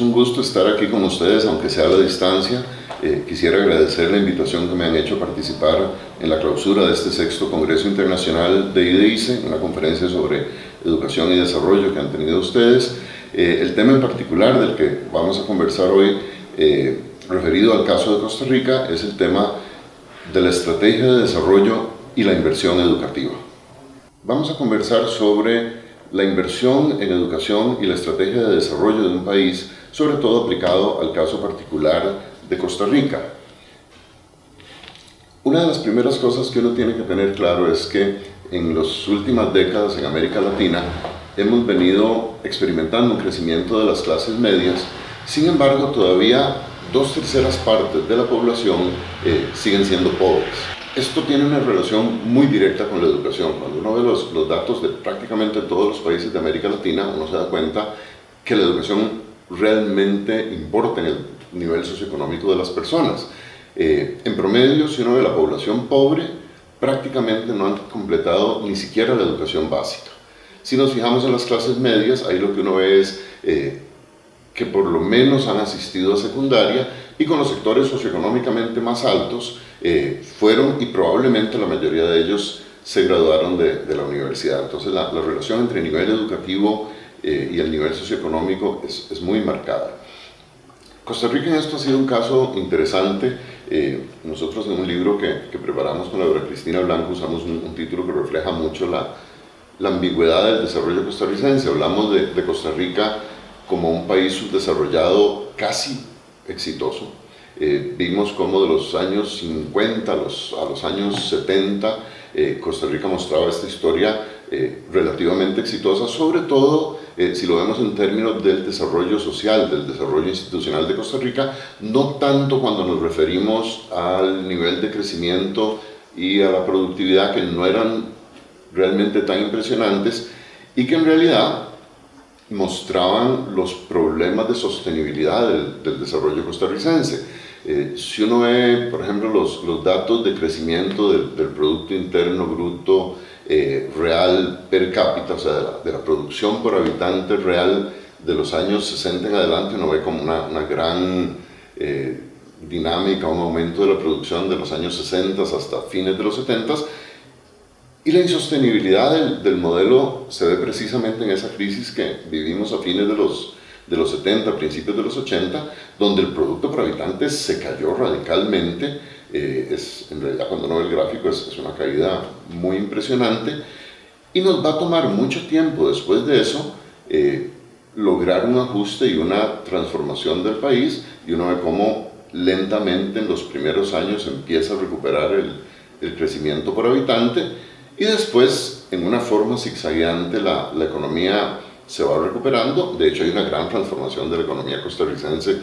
un gusto estar aquí con ustedes, aunque sea a la distancia. Quisiera agradecer la invitación que me han hecho a participar en la clausura de este 6º Congreso Internacional de IDEICE, una conferencia sobre educación y desarrollo que han tenido ustedes. El tema en particular del que vamos a conversar hoy, referido al caso de Costa Rica, es el tema de la estrategia de desarrollo y la inversión educativa. Vamos a conversar sobre la inversión en educación y la estrategia de desarrollo de un país, sobre todo aplicado al caso particular de Costa Rica. Una de las primeras cosas que uno tiene que tener claro es que en las últimas décadas en América Latina hemos venido experimentando un crecimiento de las clases medias. Sin embargo, todavía 2/3 partes de la población siguen siendo pobres. Esto tiene una relación muy directa con la educación. Cuando uno ve los datos de prácticamente todos los países de América Latina, uno se da cuenta que la educación realmente importa en el nivel socioeconómico de las personas. En promedio, si uno ve la población pobre, prácticamente no han completado ni siquiera la educación básica. Si nos fijamos en las clases medias, ahí lo que uno ve es que por lo menos han asistido a secundaria, y con los sectores socioeconómicamente más altos fueron, y probablemente la mayoría de ellos se graduaron de la universidad. Entonces la relación entre el nivel educativo y el nivel socioeconómico es muy marcada. Costa Rica en esto ha sido un caso interesante. Nosotros en un libro que preparamos con la doctora Cristina Blanco usamos un título que refleja mucho la ambigüedad del desarrollo costarricense. Hablamos de Costa Rica como un país subdesarrollado casi exitoso. Vimos cómo de los años 50 a los años 70 Costa Rica mostraba esta historia relativamente exitosa, sobre todo si lo vemos en términos del desarrollo social, del desarrollo institucional de Costa Rica, no tanto cuando nos referimos al nivel de crecimiento y a la productividad, que no eran realmente tan impresionantes y que en realidad mostraban los problemas de sostenibilidad del desarrollo costarricense. Si uno ve, por ejemplo, los datos de crecimiento del Producto Interno Bruto real per cápita, o sea, de la producción por habitante real de los años 60 en adelante, uno ve como una gran dinámica, un aumento de la producción de los años 60 hasta fines de los 70. Y la insostenibilidad del modelo se ve precisamente en esa crisis que vivimos a fines de los 70, principios de los 80, donde el producto por habitante se cayó radicalmente. En realidad, cuando uno ve el gráfico, es una caída muy impresionante, y nos va a tomar mucho tiempo después de eso lograr un ajuste y una transformación del país, y uno ve cómo lentamente en los primeros años empieza a recuperar el crecimiento por habitante. Y después, en una forma zigzagueante, la economía se va recuperando. De hecho, hay una gran transformación de la economía costarricense.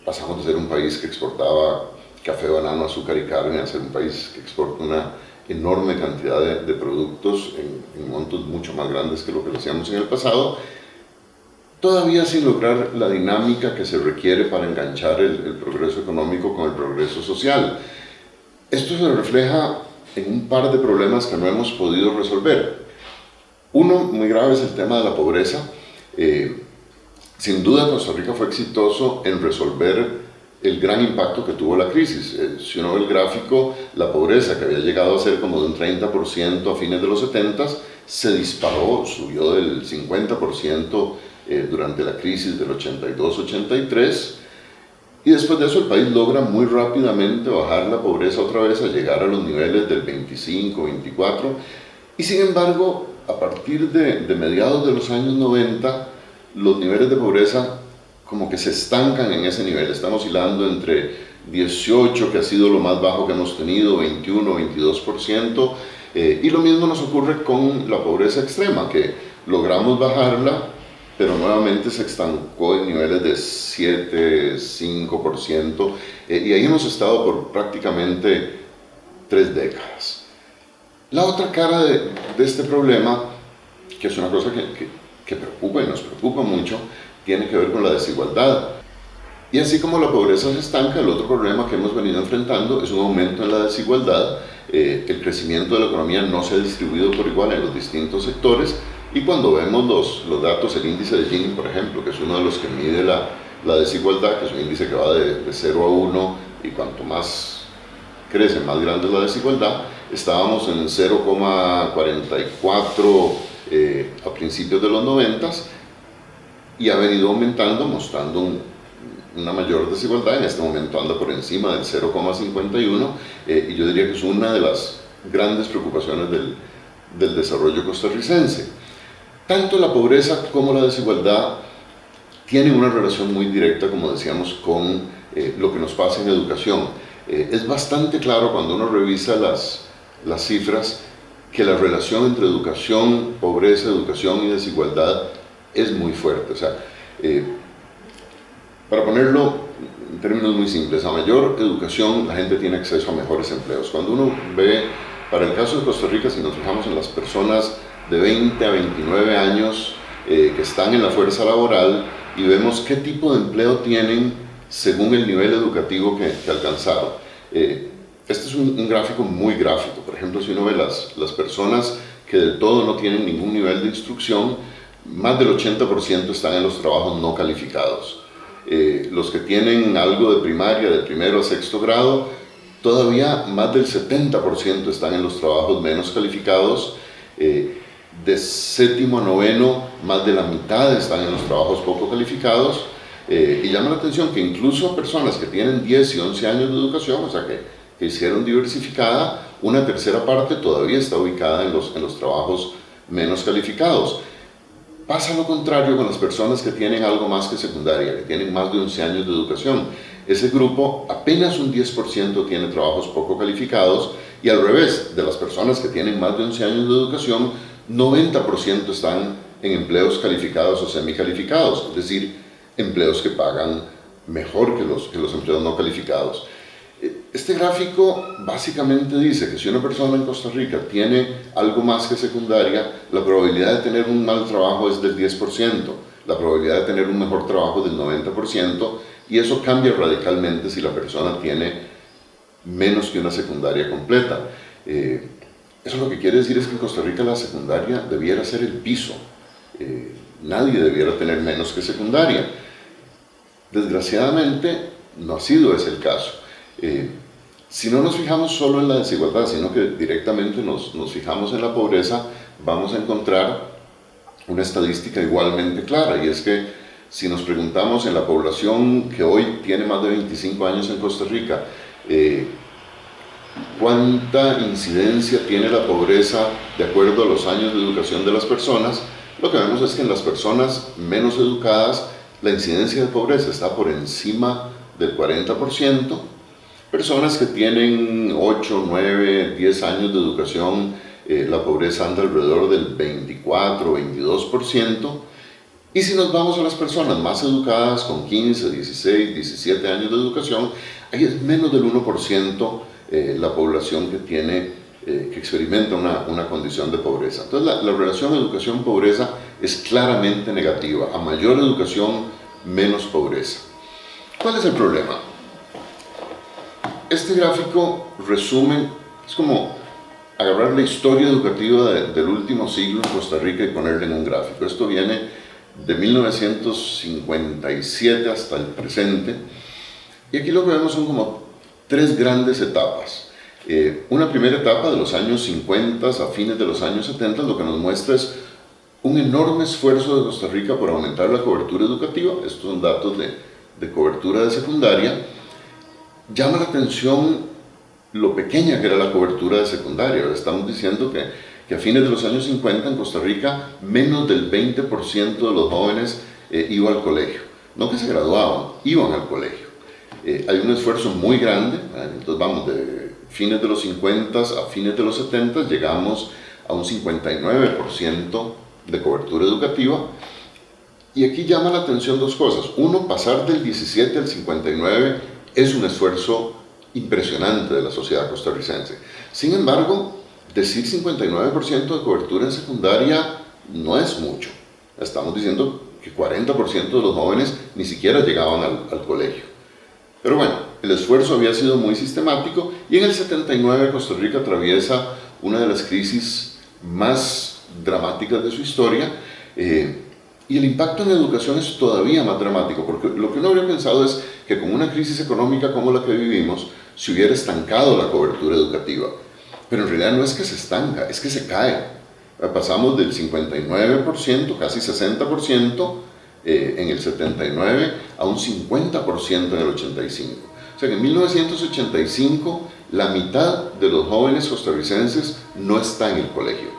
Pasamos de ser un país que exportaba café, banano, azúcar y carne a ser un país que exporta una enorme cantidad de productos en montos mucho más grandes que lo que lo hacíamos en el pasado, todavía sin lograr la dinámica que se requiere para enganchar el progreso económico con el progreso social. Esto se refleja en un par de problemas que no hemos podido resolver. Uno muy grave es el tema de la pobreza. Sin duda Costa Rica fue exitoso en resolver el gran impacto que tuvo la crisis. Si uno ve el gráfico, la pobreza, que había llegado a ser como de un 30% a fines de los 70, se disparó, subió del 50% durante la crisis del 82-83, y después de eso el país logra muy rápidamente bajar la pobreza otra vez a llegar a los niveles del 25-24, y sin embargo, a partir de mediados de los años 90, los niveles de pobreza como que se estancan en ese nivel. Están oscilando entre 18, que ha sido lo más bajo que hemos tenido, 21-22%, y lo mismo nos ocurre con la pobreza extrema, que logramos bajarla, pero nuevamente se estancó en niveles de 7-5%, y ahí hemos estado por prácticamente 3 décadas. La otra cara de este problema, que es una cosa que preocupa y nos preocupa mucho, tiene que ver con la desigualdad. Y así como la pobreza se estanca, el otro problema que hemos venido enfrentando es un aumento en la desigualdad. El crecimiento de la economía no se ha distribuido por igual en los distintos sectores, Y cuando vemos los datos, el índice de Gini, por ejemplo, que es uno de los que mide la desigualdad, que es un índice que va de 0 a 1, y cuanto más crece, más grande es la desigualdad, estábamos en 0,44 a principios de los 90 y ha venido aumentando, mostrando una mayor desigualdad. En este momento anda por encima del 0,51 y yo diría que es una de las grandes preocupaciones del desarrollo costarricense. Tanto la pobreza como la desigualdad tienen una relación muy directa, como decíamos, con lo que nos pasa en educación. Es bastante claro cuando uno revisa las cifras que la relación entre educación, pobreza, educación y desigualdad es muy fuerte. O sea, para ponerlo en términos muy simples, a mayor educación la gente tiene acceso a mejores empleos. Cuando uno ve, para el caso de Costa Rica, si nos fijamos en las personas de 20 a 29 años que están en la fuerza laboral y vemos qué tipo de empleo tienen según el nivel educativo que alcanzaron. Este es un gráfico muy gráfico. Por ejemplo, si uno ve las personas que del todo no tienen ningún nivel de instrucción, más del 80% están en los trabajos no calificados. Los que tienen algo de primaria, de primero a sexto grado, todavía más del 70% están en los trabajos menos calificados. De séptimo a noveno, más de la mitad están en los trabajos poco calificados. Y llama la atención que incluso personas que tienen 10 y 11 años de educación, o sea que hicieron diversificada, una tercera parte todavía está ubicada en los trabajos menos calificados. Pasa lo contrario con las personas que tienen algo más que secundaria, que tienen más de 11 años de educación. Ese grupo, apenas un 10% tiene trabajos poco calificados, y al revés, de las personas que tienen más de 11 años de educación, 90% están en empleos calificados o semicalificados, es decir, empleos que pagan mejor que los empleos no calificados. Este gráfico básicamente dice que si una persona en Costa Rica tiene algo más que secundaria, la probabilidad de tener un mal trabajo es del 10%, la probabilidad de tener un mejor trabajo del 90%, y eso cambia radicalmente si la persona tiene menos que una secundaria completa. Eso lo que quiere decir es que en Costa Rica la secundaria debiera ser el piso. Nadie debiera tener menos que secundaria. Desgraciadamente no ha sido ese el caso. Si no nos fijamos solo en la desigualdad, sino que directamente nos fijamos en la pobreza, vamos a encontrar una estadística igualmente clara, y es que si nos preguntamos en la población que hoy tiene más de 25 años en Costa Rica, ¿cuánta incidencia tiene la pobreza de acuerdo a los años de educación de las personas? Lo que vemos es que en las personas menos educadas la incidencia de pobreza está por encima del 40%. Personas que tienen 8, 9, 10 años de educación, la pobreza anda alrededor del 24, 22%. Y si nos vamos a las personas más educadas, con 15, 16, 17 años de educación, ahí es menos del 1% la población que experimenta una condición de pobreza. Entonces la relación educación-pobreza es claramente negativa. A mayor educación, menos pobreza. ¿Cuál es el problema? Este gráfico resume, es como agarrar la historia educativa del último siglo en Costa Rica y ponerla en un gráfico. Esto viene de 1957 hasta el presente, y aquí lo que vemos son como tres grandes etapas. Una primera etapa de los años 50 a fines de los años 70, lo que nos muestra es un enorme esfuerzo de Costa Rica por aumentar la cobertura educativa. Estos son datos de cobertura de secundaria. Llama la atención lo pequeña que era la cobertura de secundaria. Estamos diciendo que a fines de los años 50 en Costa Rica menos del 20% de los jóvenes iba al colegio. No que se graduaban, iban al colegio. Hay un esfuerzo muy grande, entonces vamos de fines de los 50 a fines de los 70, llegamos a un 59% de cobertura educativa. Y aquí llama la atención dos cosas. Uno, pasar del 17 al 59 es un esfuerzo impresionante de la sociedad costarricense. Sin embargo, decir 59% de cobertura en secundaria no es mucho. Estamos diciendo que 40% de los jóvenes ni siquiera llegaban al colegio. Pero bueno, el esfuerzo había sido muy sistemático, y en el 79 Costa Rica atraviesa una de las crisis más dramáticas de su historia, y el impacto en la educación es todavía más dramático, porque lo que uno habría pensado es que con una crisis económica como la que vivimos, se hubiera estancado la cobertura educativa. Pero en realidad no es que se estanca, es que se cae. Pasamos del 59%, casi 60%, en el 79 a un 50% en el 85. O sea que en 1985 la mitad de los jóvenes costarricenses no está en el colegio.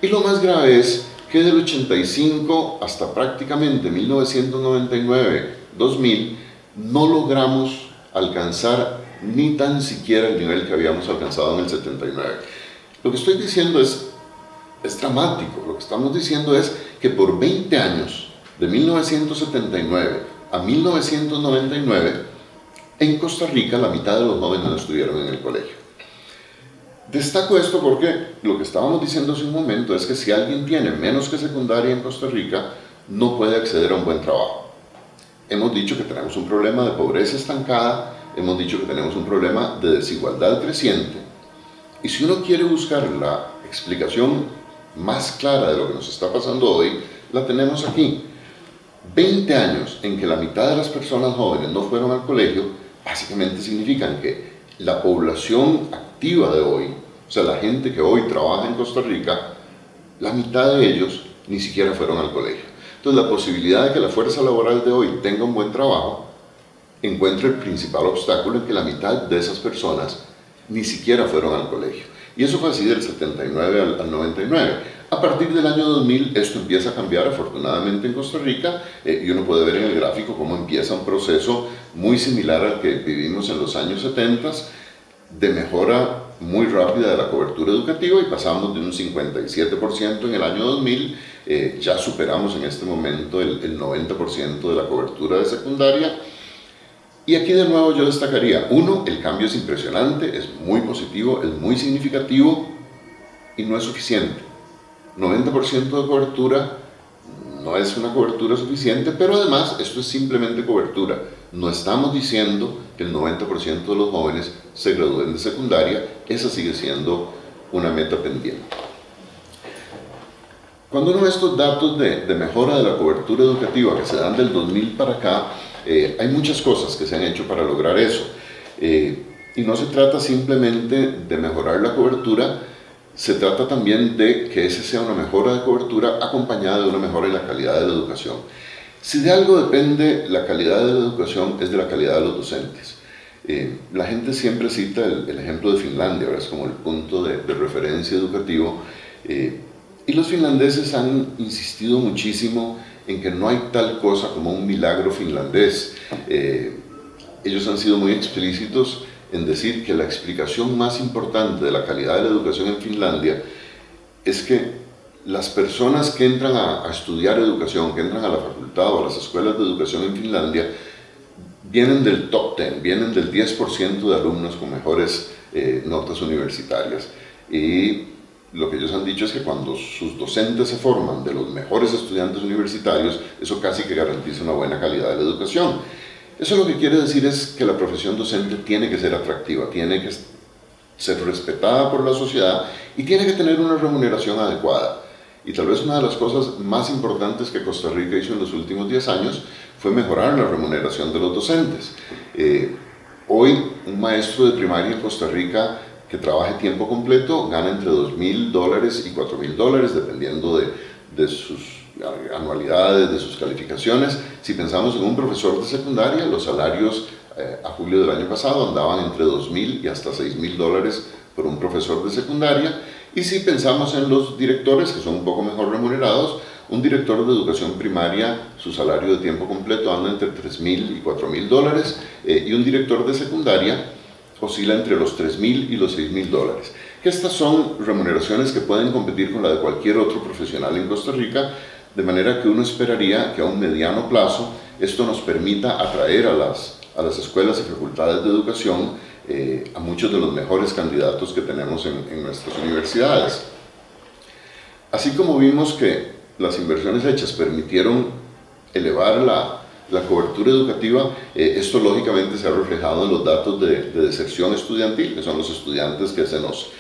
Y lo más grave es que del 85 hasta prácticamente 1999-2000 no logramos alcanzar ni tan siquiera el nivel que habíamos alcanzado en el 79. Lo que estoy diciendo es dramático. Lo que estamos diciendo es que por 20 años, de 1979 a 1999, en Costa Rica la mitad de los jóvenes no estuvieron en el colegio. Destaco esto porque lo que estábamos diciendo hace un momento es que si alguien tiene menos que secundaria en Costa Rica, no puede acceder a un buen trabajo. Hemos dicho que tenemos un problema de pobreza estancada, hemos dicho que tenemos un problema de desigualdad creciente, y si uno quiere buscar la explicación más clara de lo que nos está pasando hoy, la tenemos aquí. 20 años en que la mitad de las personas jóvenes no fueron al colegio, básicamente significan que la población activa de hoy, o sea, la gente que hoy trabaja en Costa Rica, la mitad de ellos ni siquiera fueron al colegio. Entonces, la posibilidad de que la fuerza laboral de hoy tenga un buen trabajo encuentra el principal obstáculo en que la mitad de esas personas ni siquiera fueron al colegio. Y eso fue así del 79 al 99. A partir del año 2000 esto empieza a cambiar afortunadamente en Costa Rica, y uno puede ver en el gráfico cómo empieza un proceso muy similar al que vivimos en los años 70 de mejora muy rápida de la cobertura educativa, y pasamos de un 57% en el año 2000, ya superamos en este momento el 90% de la cobertura de secundaria. Y aquí de nuevo yo destacaría, uno, el cambio es impresionante, es muy positivo, es muy significativo y no es suficiente. 90% de cobertura no es una cobertura suficiente, pero además esto es simplemente cobertura. No estamos diciendo que el 90% de los jóvenes se gradúen de secundaria, esa sigue siendo una meta pendiente. Cuando uno ve estos datos de mejora de la cobertura educativa que se dan del 2000 para acá, hay muchas cosas que se han hecho para lograr eso. Y no se trata simplemente de mejorar la cobertura, se trata también de que esa sea una mejora de cobertura acompañada de una mejora en la calidad de la educación. Si de algo depende la calidad de la educación, es de la calidad de los docentes. La gente siempre cita el ejemplo de Finlandia, ¿verdad? Es como el punto de referencia educativo. Y los finlandeses han insistido muchísimo en que no hay tal cosa como un milagro finlandés. Ellos han sido muy explícitos en decir que la explicación más importante de la calidad de la educación en Finlandia es que las personas que entran a estudiar educación, que entran a la facultad o a las escuelas de educación en Finlandia, vienen del top 10, vienen del 10% de alumnos con mejores notas universitarias. Y lo que ellos han dicho es que cuando sus docentes se forman de los mejores estudiantes universitarios, eso casi que garantiza una buena calidad de la educación. Eso lo que quiere decir es que la profesión docente tiene que ser atractiva, tiene que ser respetada por la sociedad y tiene que tener una remuneración adecuada. Y tal vez una de las cosas más importantes que Costa Rica hizo en los últimos 10 años fue mejorar la remuneración de los docentes. Hoy un maestro de primaria en Costa Rica que trabaje tiempo completo gana entre $2,000 y $4,000 dependiendo de sus anualidades, de sus calificaciones. Si pensamos en un profesor de secundaria, los salarios a julio del año pasado andaban entre $2,000 y hasta $6,000 por un profesor de secundaria. Y si pensamos en los directores, que son un poco mejor remunerados, un director de educación primaria, su salario de tiempo completo anda entre $3,000 y $4,000, y un director de secundaria oscila entre los $3,000 y los $6,000. Que estas son remuneraciones que pueden competir con la de cualquier otro profesional en Costa Rica, de manera que uno esperaría que a un mediano plazo esto nos permita atraer a las escuelas y facultades de educación a muchos de los mejores candidatos que tenemos en nuestras universidades. Así como vimos que las inversiones hechas permitieron elevar la cobertura educativa, esto lógicamente se ha reflejado en los datos de deserción estudiantil, que son los estudiantes que se nos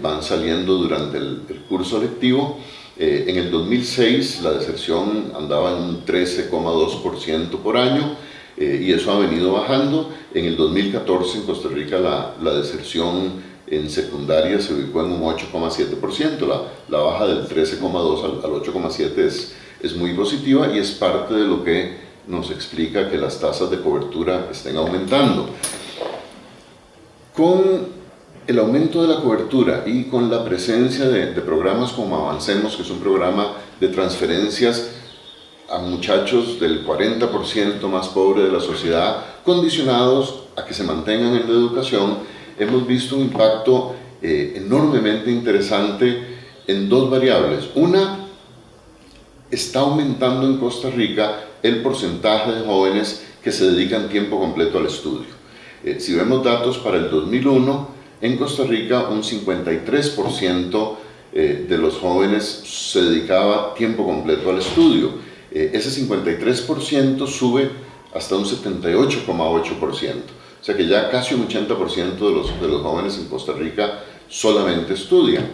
van saliendo durante el curso lectivo. En el 2006 la deserción andaba en un 13,2% por año, y eso ha venido bajando. En el 2014 en Costa Rica la deserción en secundaria se ubicó en un 8,7%. La baja del 13,2 al 8,7 es muy positiva y es parte de lo que nos explica que las tasas de cobertura estén aumentando. Con el aumento de la cobertura y con la presencia de programas como Avancemos, que es un programa de transferencias a muchachos del 40% más pobre de la sociedad, condicionados a que se mantengan en la educación, hemos visto un impacto enormemente interesante en dos variables. Una, está aumentando en Costa Rica el porcentaje de jóvenes que se dedican tiempo completo al estudio. Si vemos datos para el 2001, en Costa Rica un 53% de los jóvenes se dedicaba tiempo completo al estudio. Ese 53% sube hasta un 78,8%. O sea que ya casi un 80% de los jóvenes en Costa Rica solamente estudian.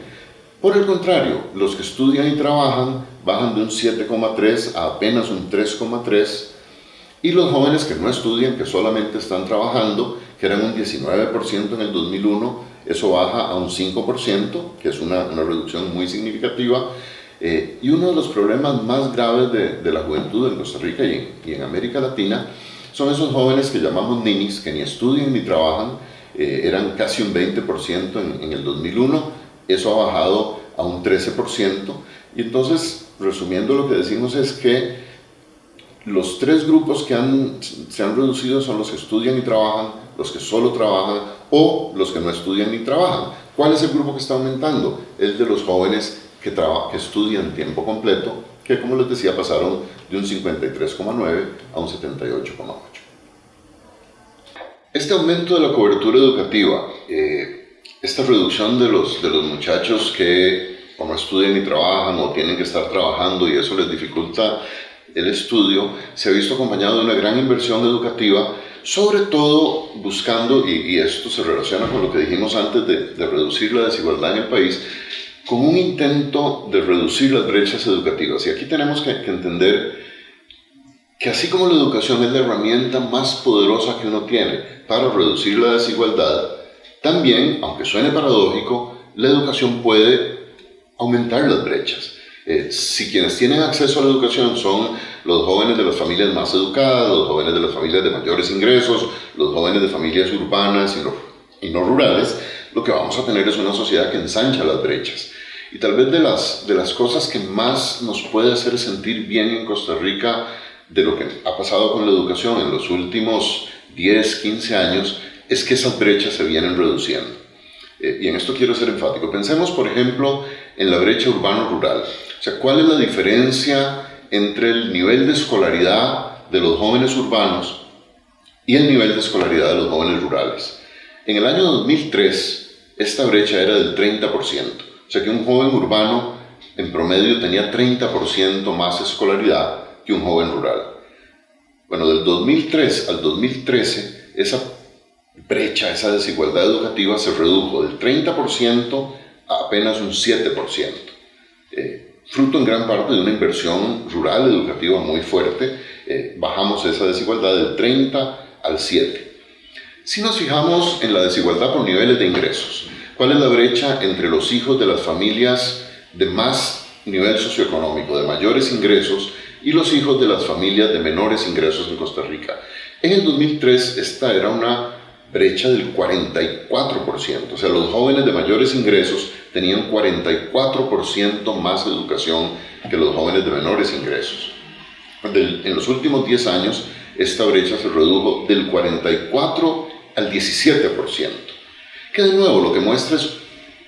Por el contrario, los que estudian y trabajan bajan de un 7,3 a apenas un 3,3, y los jóvenes que no estudian, que solamente están trabajando, que eran un 19% en el 2001, eso baja a un 5%, que es una reducción muy significativa. Y uno de los problemas más graves de la juventud en Costa Rica y en América Latina son esos jóvenes que llamamos ninis, que ni estudian ni trabajan. Eran casi un 20% en el 2001, eso ha bajado a un 13%. Y entonces, resumiendo, lo que decimos es que los tres grupos que se han reducido son los que estudian y trabajan, los que solo trabajan o los que no estudian ni trabajan. ¿Cuál es el grupo que está aumentando? El de los jóvenes que estudian tiempo completo, que, como les decía, pasaron de un 53,9 a un 78,8. Este aumento de la cobertura educativa, esta reducción de los muchachos que o no estudian ni trabajan o tienen que estar trabajando y eso les dificulta el estudio, se ha visto acompañado de una gran inversión educativa, sobre todo buscando, y esto se relaciona con lo que dijimos antes de reducir la desigualdad en el país, con un intento de reducir las brechas educativas. Y aquí tenemos que entender que así como la educación es la herramienta más poderosa que uno tiene para reducir la desigualdad, también, aunque suene paradójico, la educación puede aumentar las brechas. Si quienes tienen acceso a la educación son los jóvenes de las familias más educadas, los jóvenes de las familias de mayores ingresos, los jóvenes de familias urbanas y no rurales, lo que vamos a tener es una sociedad que ensancha las brechas. Y tal vez de las cosas que más nos puede hacer sentir bien en Costa Rica de lo que ha pasado con la educación en los últimos 10, 15 años es que esas brechas se vienen reduciendo. Y en esto quiero ser enfático. Pensemos, por ejemplo, en la brecha urbano-rural. O sea, ¿cuál es la diferencia entre el nivel de escolaridad de los jóvenes urbanos y el nivel de escolaridad de los jóvenes rurales? En el año 2003, esta brecha era del 30%. O sea que un joven urbano en promedio tenía 30% más escolaridad que un joven rural. Bueno, del 2003 al 2013, esa brecha, esa desigualdad educativa se redujo del 30% a apenas un 7%. Fruto en gran parte de una inversión rural educativa muy fuerte, bajamos esa desigualdad del 30 al 7. Si nos fijamos en la desigualdad por niveles de ingresos, ¿cuál es la brecha entre los hijos de las familias de más nivel socioeconómico, de mayores ingresos, y los hijos de las familias de menores ingresos en Costa Rica? En el 2003 esta era una brecha del 44%, o sea, los jóvenes de mayores ingresos tenían 44% más educación que los jóvenes de menores ingresos. En los últimos 10 años, esta brecha se redujo del 44 al 17%, que de nuevo lo que muestra es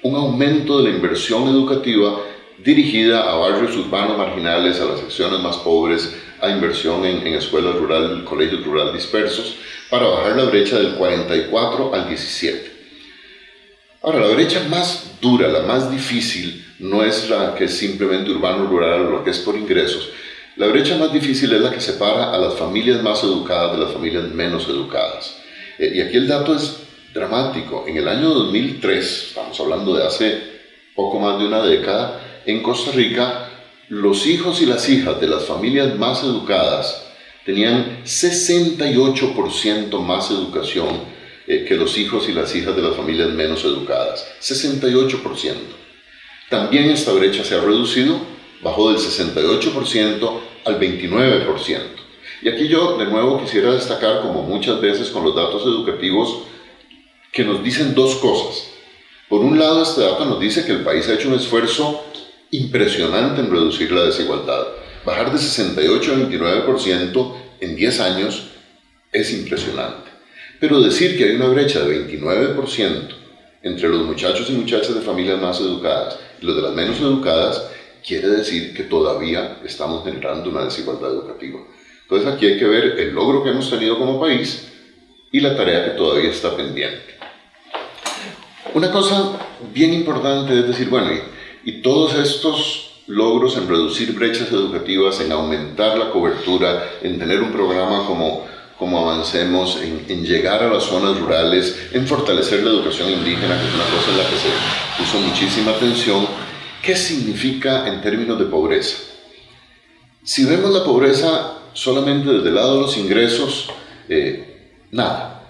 un aumento de la inversión educativa dirigida a barrios urbanos marginales, a las secciones más pobres, a inversión en escuelas rurales, colegios rurales dispersos, para bajar la brecha del 44 al 17. Ahora, la brecha más dura, la más difícil, no es la que es simplemente urbano-rural o la que es por ingresos. La brecha más difícil es la que separa a las familias más educadas de las familias menos educadas. Y aquí el dato es dramático. En el año 2003, estamos hablando de hace poco más de una década, en Costa Rica, los hijos y las hijas de las familias más educadas tenían 68% más educación que los hijos y las hijas de las familias menos educadas. 68%. También esta brecha se ha reducido, bajó del 68% al 29%. Y aquí yo de nuevo quisiera destacar, como muchas veces con los datos educativos, que nos dicen dos cosas. Por un lado, este dato nos dice que el país ha hecho un esfuerzo impresionante en reducir la desigualdad. Bajar de 68 a 29% en 10 años es impresionante. Pero decir que hay una brecha de 29% entre los muchachos y muchachas de familias más educadas y los de las menos educadas, quiere decir que todavía estamos generando una desigualdad educativa. Entonces aquí hay que ver el logro que hemos tenido como país y la tarea que todavía está pendiente. Una cosa bien importante es decir, bueno, y todos estos logros en reducir brechas educativas, en aumentar la cobertura, en tener un programa como Avancemos, en llegar a las zonas rurales, en fortalecer la educación indígena, que es una cosa en la que se puso muchísima atención. ¿Qué significa en términos de pobreza? Si vemos la pobreza solamente desde el lado de los ingresos, nada,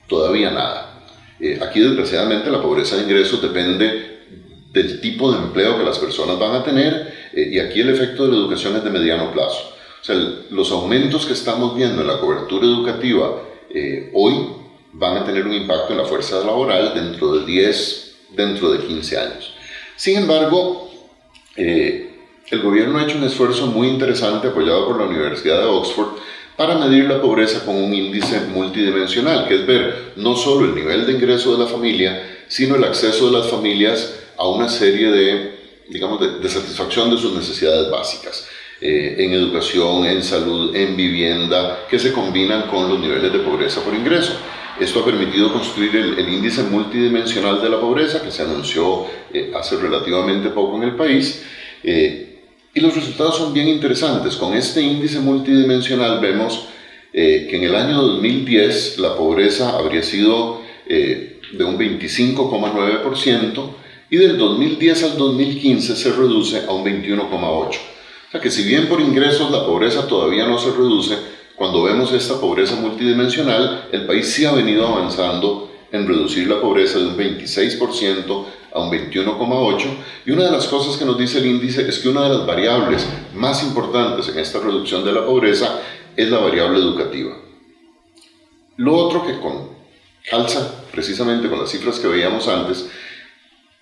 todavía nada. Aquí desgraciadamente la pobreza de ingresos depende del tipo de empleo que las personas van a tener y aquí el efecto de la educación es de mediano plazo. O sea, los aumentos que estamos viendo en la cobertura educativa hoy van a tener un impacto en la fuerza laboral dentro de 10, dentro de 15 años. Sin embargo, el gobierno ha hecho un esfuerzo muy interesante apoyado por la Universidad de Oxford para medir la pobreza con un índice multidimensional, que es ver no solo el nivel de ingreso de la familia, sino el acceso de las familias a una serie de satisfacción de sus necesidades básicas, en educación, en salud, en vivienda, que se combinan con los niveles de pobreza por ingreso. Esto ha permitido construir el índice multidimensional de la pobreza, que se anunció hace relativamente poco en el país, y los resultados son bien interesantes. Con este índice multidimensional vemos que en el año 2010 la pobreza habría sido de un 25,9% y del 2010 al 2015 se reduce a un 21,8%. O sea que si bien por ingresos la pobreza todavía no se reduce, cuando vemos esta pobreza multidimensional, el país sí ha venido avanzando en reducir la pobreza de un 26% a un 21,8%, y una de las cosas que nos dice el índice es que una de las variables más importantes en esta reducción de la pobreza es la variable educativa. Lo otro que calza precisamente con las cifras que veíamos antes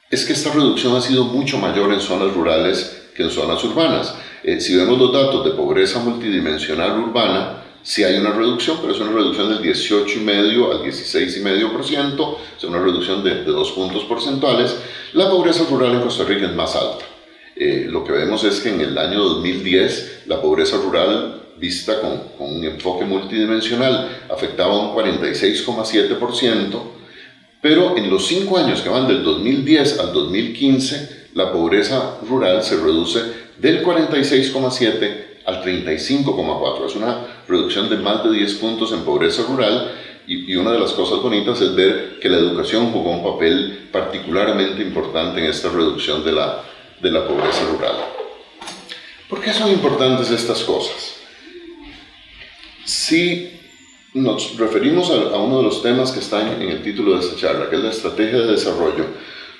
es que esta reducción ha sido mucho mayor en zonas rurales que en zonas urbanas. Si vemos los datos de pobreza multidimensional urbana, sí hay una reducción, pero es una reducción del 18,5% al 16,5%, o sea, una reducción de 2 puntos porcentuales. La pobreza rural en Costa Rica es más alta. Lo que vemos es que en el año 2010 la pobreza rural vista con un enfoque multidimensional afectaba un 46,7%, pero en los 5 años que van del 2010 al 2015, la pobreza rural se reduce del 46,7% al 35,4%. Es una reducción de más de 10 puntos en pobreza rural y una de las cosas bonitas es ver que la educación jugó un papel particularmente importante en esta reducción de la pobreza rural. ¿Por qué son importantes estas cosas? Si nos referimos a uno de los temas que están en el título de esta charla, que es la estrategia de desarrollo,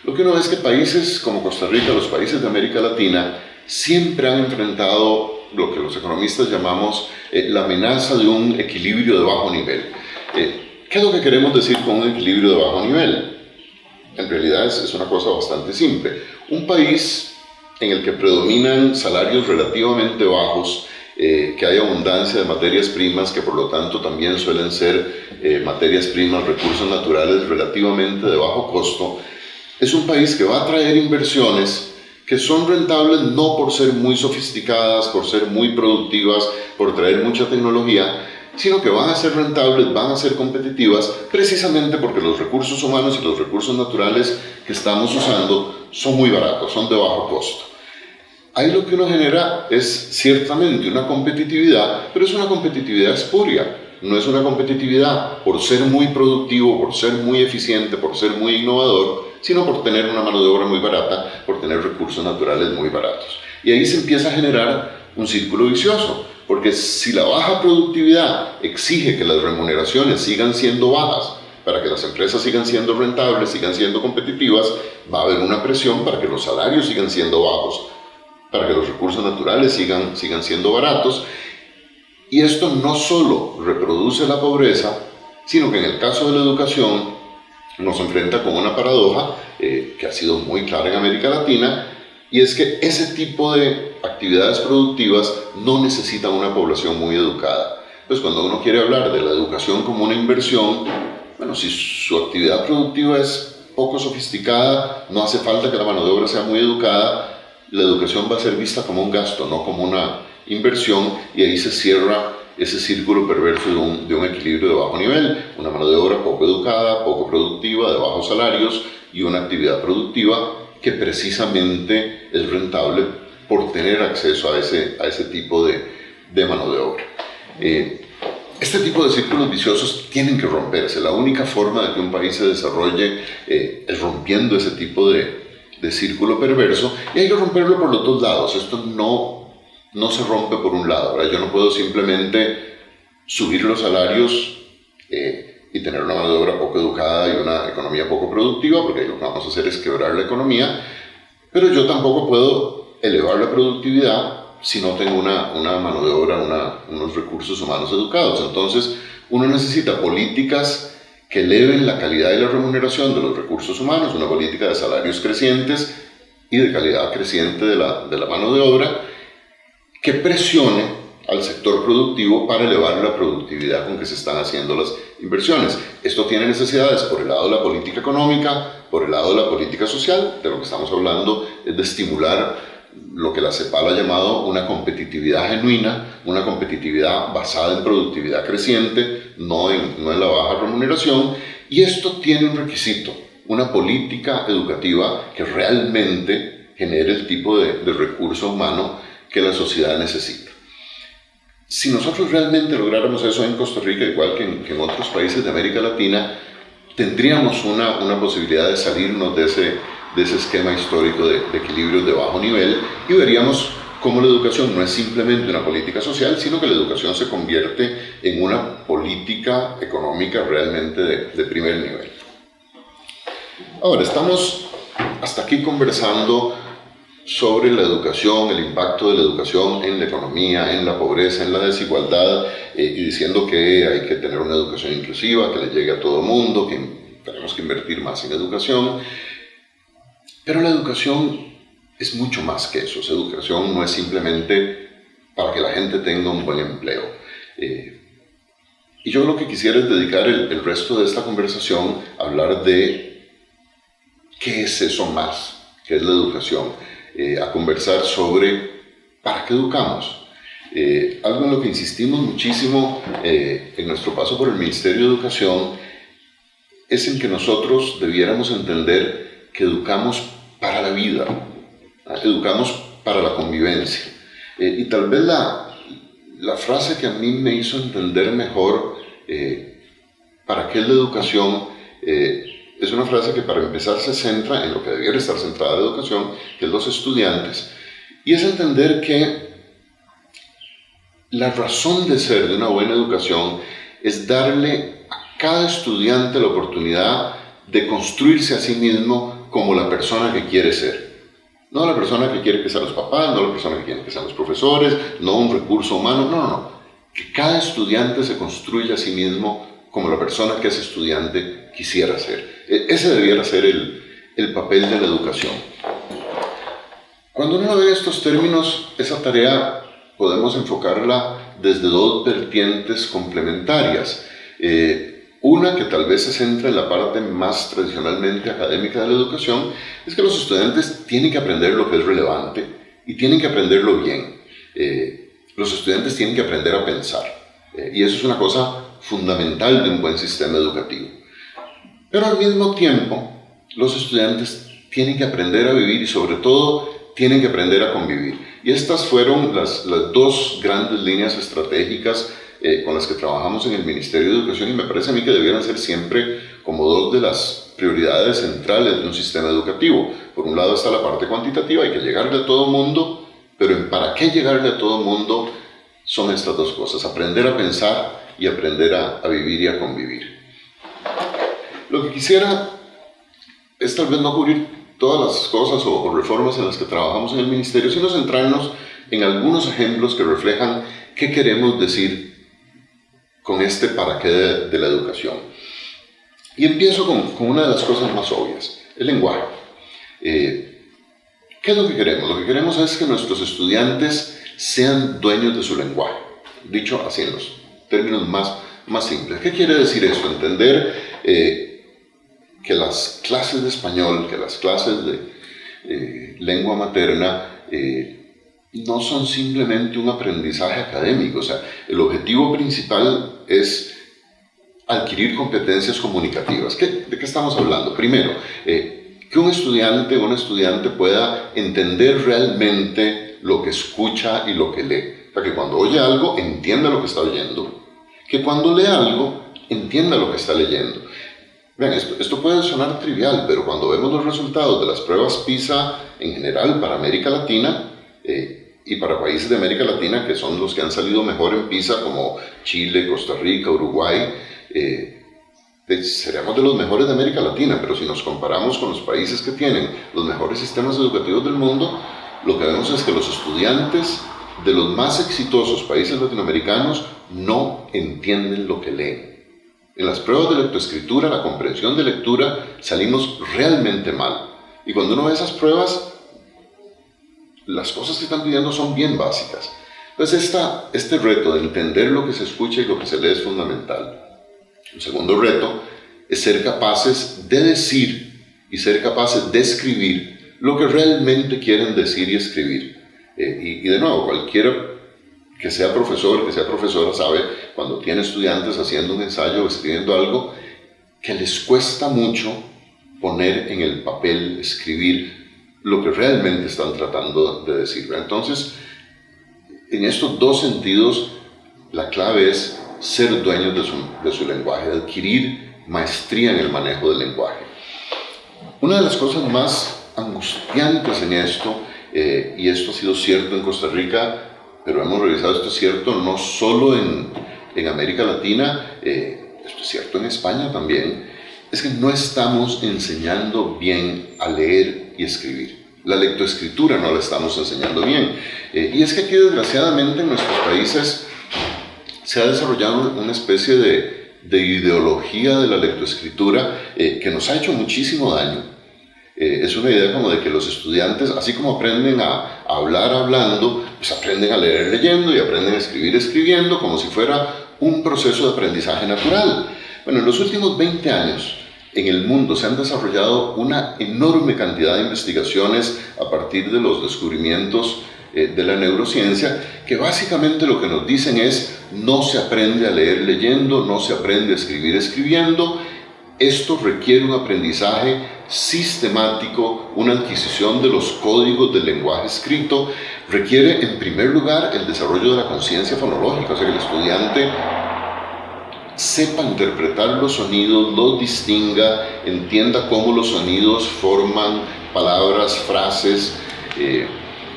lo que uno ve es que países como Costa Rica, los países de América Latina, siempre han enfrentado lo que los economistas llamamos la amenaza de un equilibrio de bajo nivel. ¿Qué es lo que queremos decir con un equilibrio de bajo nivel? En realidad es una cosa bastante simple. Un país en el que predominan salarios relativamente bajos, que hay abundancia de materias primas, que por lo tanto también suelen ser materias primas, recursos naturales relativamente de bajo costo, es un país que va a traer inversiones que son rentables no por ser muy sofisticadas, por ser muy productivas, por traer mucha tecnología, sino que van a ser rentables, van a ser competitivas, precisamente porque los recursos humanos y los recursos naturales que estamos usando son muy baratos, son de bajo costo. Ahí lo que uno genera es ciertamente una competitividad, pero es una competitividad espuria. no es una competitividad por ser muy productivo, por ser muy eficiente, por ser muy innovador, sino por tener una mano de obra muy barata, por tener recursos naturales muy baratos. Y ahí se empieza a generar un círculo vicioso, porque si la baja productividad exige que las remuneraciones sigan siendo bajas, para que las empresas sigan siendo rentables, sigan siendo competitivas, va a haber una presión para que los salarios sigan siendo bajos, para que los recursos naturales sigan siendo baratos. Y esto no solo reproduce la pobreza, sino que en el caso de la educación nos enfrenta con una paradoja que ha sido muy clara en América Latina, y es que ese tipo de actividades productivas no necesitan una población muy educada. Pues cuando uno quiere hablar de la educación como una inversión, bueno, si su actividad productiva es poco sofisticada, no hace falta que la mano de obra sea muy educada, la educación va a ser vista como un gasto, no como una inversión, y ahí se cierra ese círculo perverso de un equilibrio de bajo nivel, una mano de obra poco educada, poco productiva, de bajos salarios, y una actividad productiva que precisamente es rentable por tener acceso a ese tipo de mano de obra. Este tipo de círculos viciosos tienen que romperse. La única forma de que un país se desarrolle es rompiendo ese tipo de círculo perverso, y hay que romperlo por los dos lados. Esto no se rompe por un lado, ¿verdad? Yo no puedo simplemente subir los salarios y tener una mano de obra poco educada y una economía poco productiva, porque ahí lo que vamos a hacer es quebrar la economía, pero yo tampoco puedo elevar la productividad si no tengo una mano de obra, unos recursos humanos educados. Entonces, uno necesita políticas que eleven la calidad y la remuneración de los recursos humanos, una política de salarios crecientes y de calidad creciente de la mano de obra, que presione al sector productivo para elevar la productividad con que se están haciendo las inversiones. Esto tiene necesidades por el lado de la política económica, por el lado de la política social. De lo que estamos hablando es de estimular lo que la CEPAL ha llamado una competitividad genuina, una competitividad basada en productividad creciente, no en la baja remuneración. Y esto tiene un requisito, una política educativa que realmente genere el tipo de recurso humano que la sociedad necesita. Si nosotros realmente lográramos eso en Costa Rica, igual que en otros países de América Latina, tendríamos una posibilidad de salirnos de ese esquema histórico de equilibrios de bajo nivel, y veríamos cómo la educación no es simplemente una política social, sino que la educación se convierte en una política económica realmente de primer nivel. Ahora, estamos hasta aquí conversando sobre la educación, el impacto de la educación en la economía, en la pobreza, en la desigualdad, y diciendo que hay que tener una educación inclusiva, que le llegue a todo el mundo, que tenemos que invertir más en educación. Pero la educación es mucho más que eso. Esa educación no es simplemente para que la gente tenga un buen empleo. Y yo lo que quisiera es dedicar el resto de esta conversación a hablar de qué es eso más, qué es la educación. A conversar sobre para qué educamos. Algo en lo que insistimos muchísimo en nuestro paso por el Ministerio de Educación es en que nosotros debiéramos entender que educamos para la vida, educamos para la convivencia. Y tal vez la frase que a mí me hizo entender mejor para qué es la educación es una frase que, para empezar, se centra en lo que debiera estar centrada la educación, que es los estudiantes, y es entender que la razón de ser de una buena educación es darle a cada estudiante la oportunidad de construirse a sí mismo como la persona que quiere ser. No la persona que quiere que sean los papás, no la persona que quiere que sean los profesores, no un recurso humano, no. Que cada estudiante se construya a sí mismo como la persona que ese estudiante quisiera ser. Ese debiera ser el papel de la educación. Cuando uno ve estos términos, esa tarea podemos enfocarla desde dos vertientes complementarias. Una, que tal vez se centra en la parte más tradicionalmente académica de la educación, es que los estudiantes tienen que aprender lo que es relevante y tienen que aprenderlo bien. Los estudiantes tienen que aprender a pensar, y eso es una cosa fundamental de un buen sistema educativo. Pero al mismo tiempo, los estudiantes tienen que aprender a vivir y, sobre todo, tienen que aprender a convivir. Y estas fueron las dos grandes líneas estratégicas con las que trabajamos en el Ministerio de Educación y me parece a mí que debieran ser siempre como dos de las prioridades centrales de un sistema educativo. Por un lado está la parte cuantitativa, hay que llegarle a todo mundo, pero en para qué llegarle a todo mundo son estas dos cosas: aprender a pensar y aprender a vivir y a convivir. Lo que quisiera es tal vez no cubrir todas las cosas o reformas en las que trabajamos en el Ministerio, sino centrarnos en algunos ejemplos que reflejan qué queremos decir con este para qué de la educación. Y empiezo con una de las cosas más obvias, el lenguaje. ¿Qué es lo que queremos? Lo que queremos es que nuestros estudiantes sean dueños de su lenguaje, dicho así en los términos más simples. ¿Qué quiere decir esto? Entender que las clases de español, que las clases de lengua materna no son simplemente un aprendizaje académico. O sea, el objetivo principal es adquirir competencias comunicativas. ¿De qué estamos hablando? Primero, que un estudiante o una estudiante pueda entender realmente lo que escucha y lo que lee. O sea, que cuando oye algo, entienda lo que está oyendo. Que cuando lee algo, entienda lo que está leyendo. Vean, esto puede sonar trivial, pero cuando vemos los resultados de las pruebas PISA en general para América Latina y para países de América Latina, que son los que han salido mejor en PISA, como Chile, Costa Rica, Uruguay, seremos de los mejores de América Latina, pero si nos comparamos con los países que tienen los mejores sistemas educativos del mundo, lo que vemos es que los estudiantes de los más exitosos países latinoamericanos no entienden lo que leen. En las pruebas de lectoescritura, la comprensión de lectura, salimos realmente mal. Y cuando uno ve esas pruebas, las cosas que están pidiendo son bien básicas. Entonces, este reto de entender lo que se escucha y lo que se lee es fundamental. El segundo reto es ser capaces de decir y ser capaces de escribir lo que realmente quieren decir y escribir. Y de nuevo, cualquiera que sea profesor, que sea profesora, sabe cuando tiene estudiantes haciendo un ensayo o escribiendo algo que les cuesta mucho poner en el papel, escribir lo que realmente están tratando de decir. Entonces, en estos dos sentidos, la clave es ser dueños de su lenguaje, adquirir maestría en el manejo del lenguaje. Una de las cosas más angustiantes en esto, y esto ha sido cierto en Costa Rica, pero hemos revisado esto es cierto no solo en América Latina, esto es cierto en España también, es que no estamos enseñando bien a leer y escribir. La lectoescritura no la estamos enseñando bien. Y es que aquí desgraciadamente en nuestros países se ha desarrollado una especie de ideología de la lectoescritura que nos ha hecho muchísimo daño. Es una idea como de que los estudiantes, así como aprenden a hablar hablando, pues aprenden a leer leyendo y aprenden a escribir escribiendo, como si fuera un proceso de aprendizaje natural. Bueno, en los últimos 20 años en el mundo se han desarrollado una enorme cantidad de investigaciones a partir de los descubrimientos de la neurociencia, que básicamente lo que nos dicen es: no se aprende a leer leyendo, no se aprende a escribir escribiendo. Esto requiere un aprendizaje sistemático, una adquisición de los códigos del lenguaje escrito, requiere en primer lugar el desarrollo de la conciencia fonológica, o sea que el estudiante sepa interpretar los sonidos, los distinga, entienda cómo los sonidos forman palabras, frases.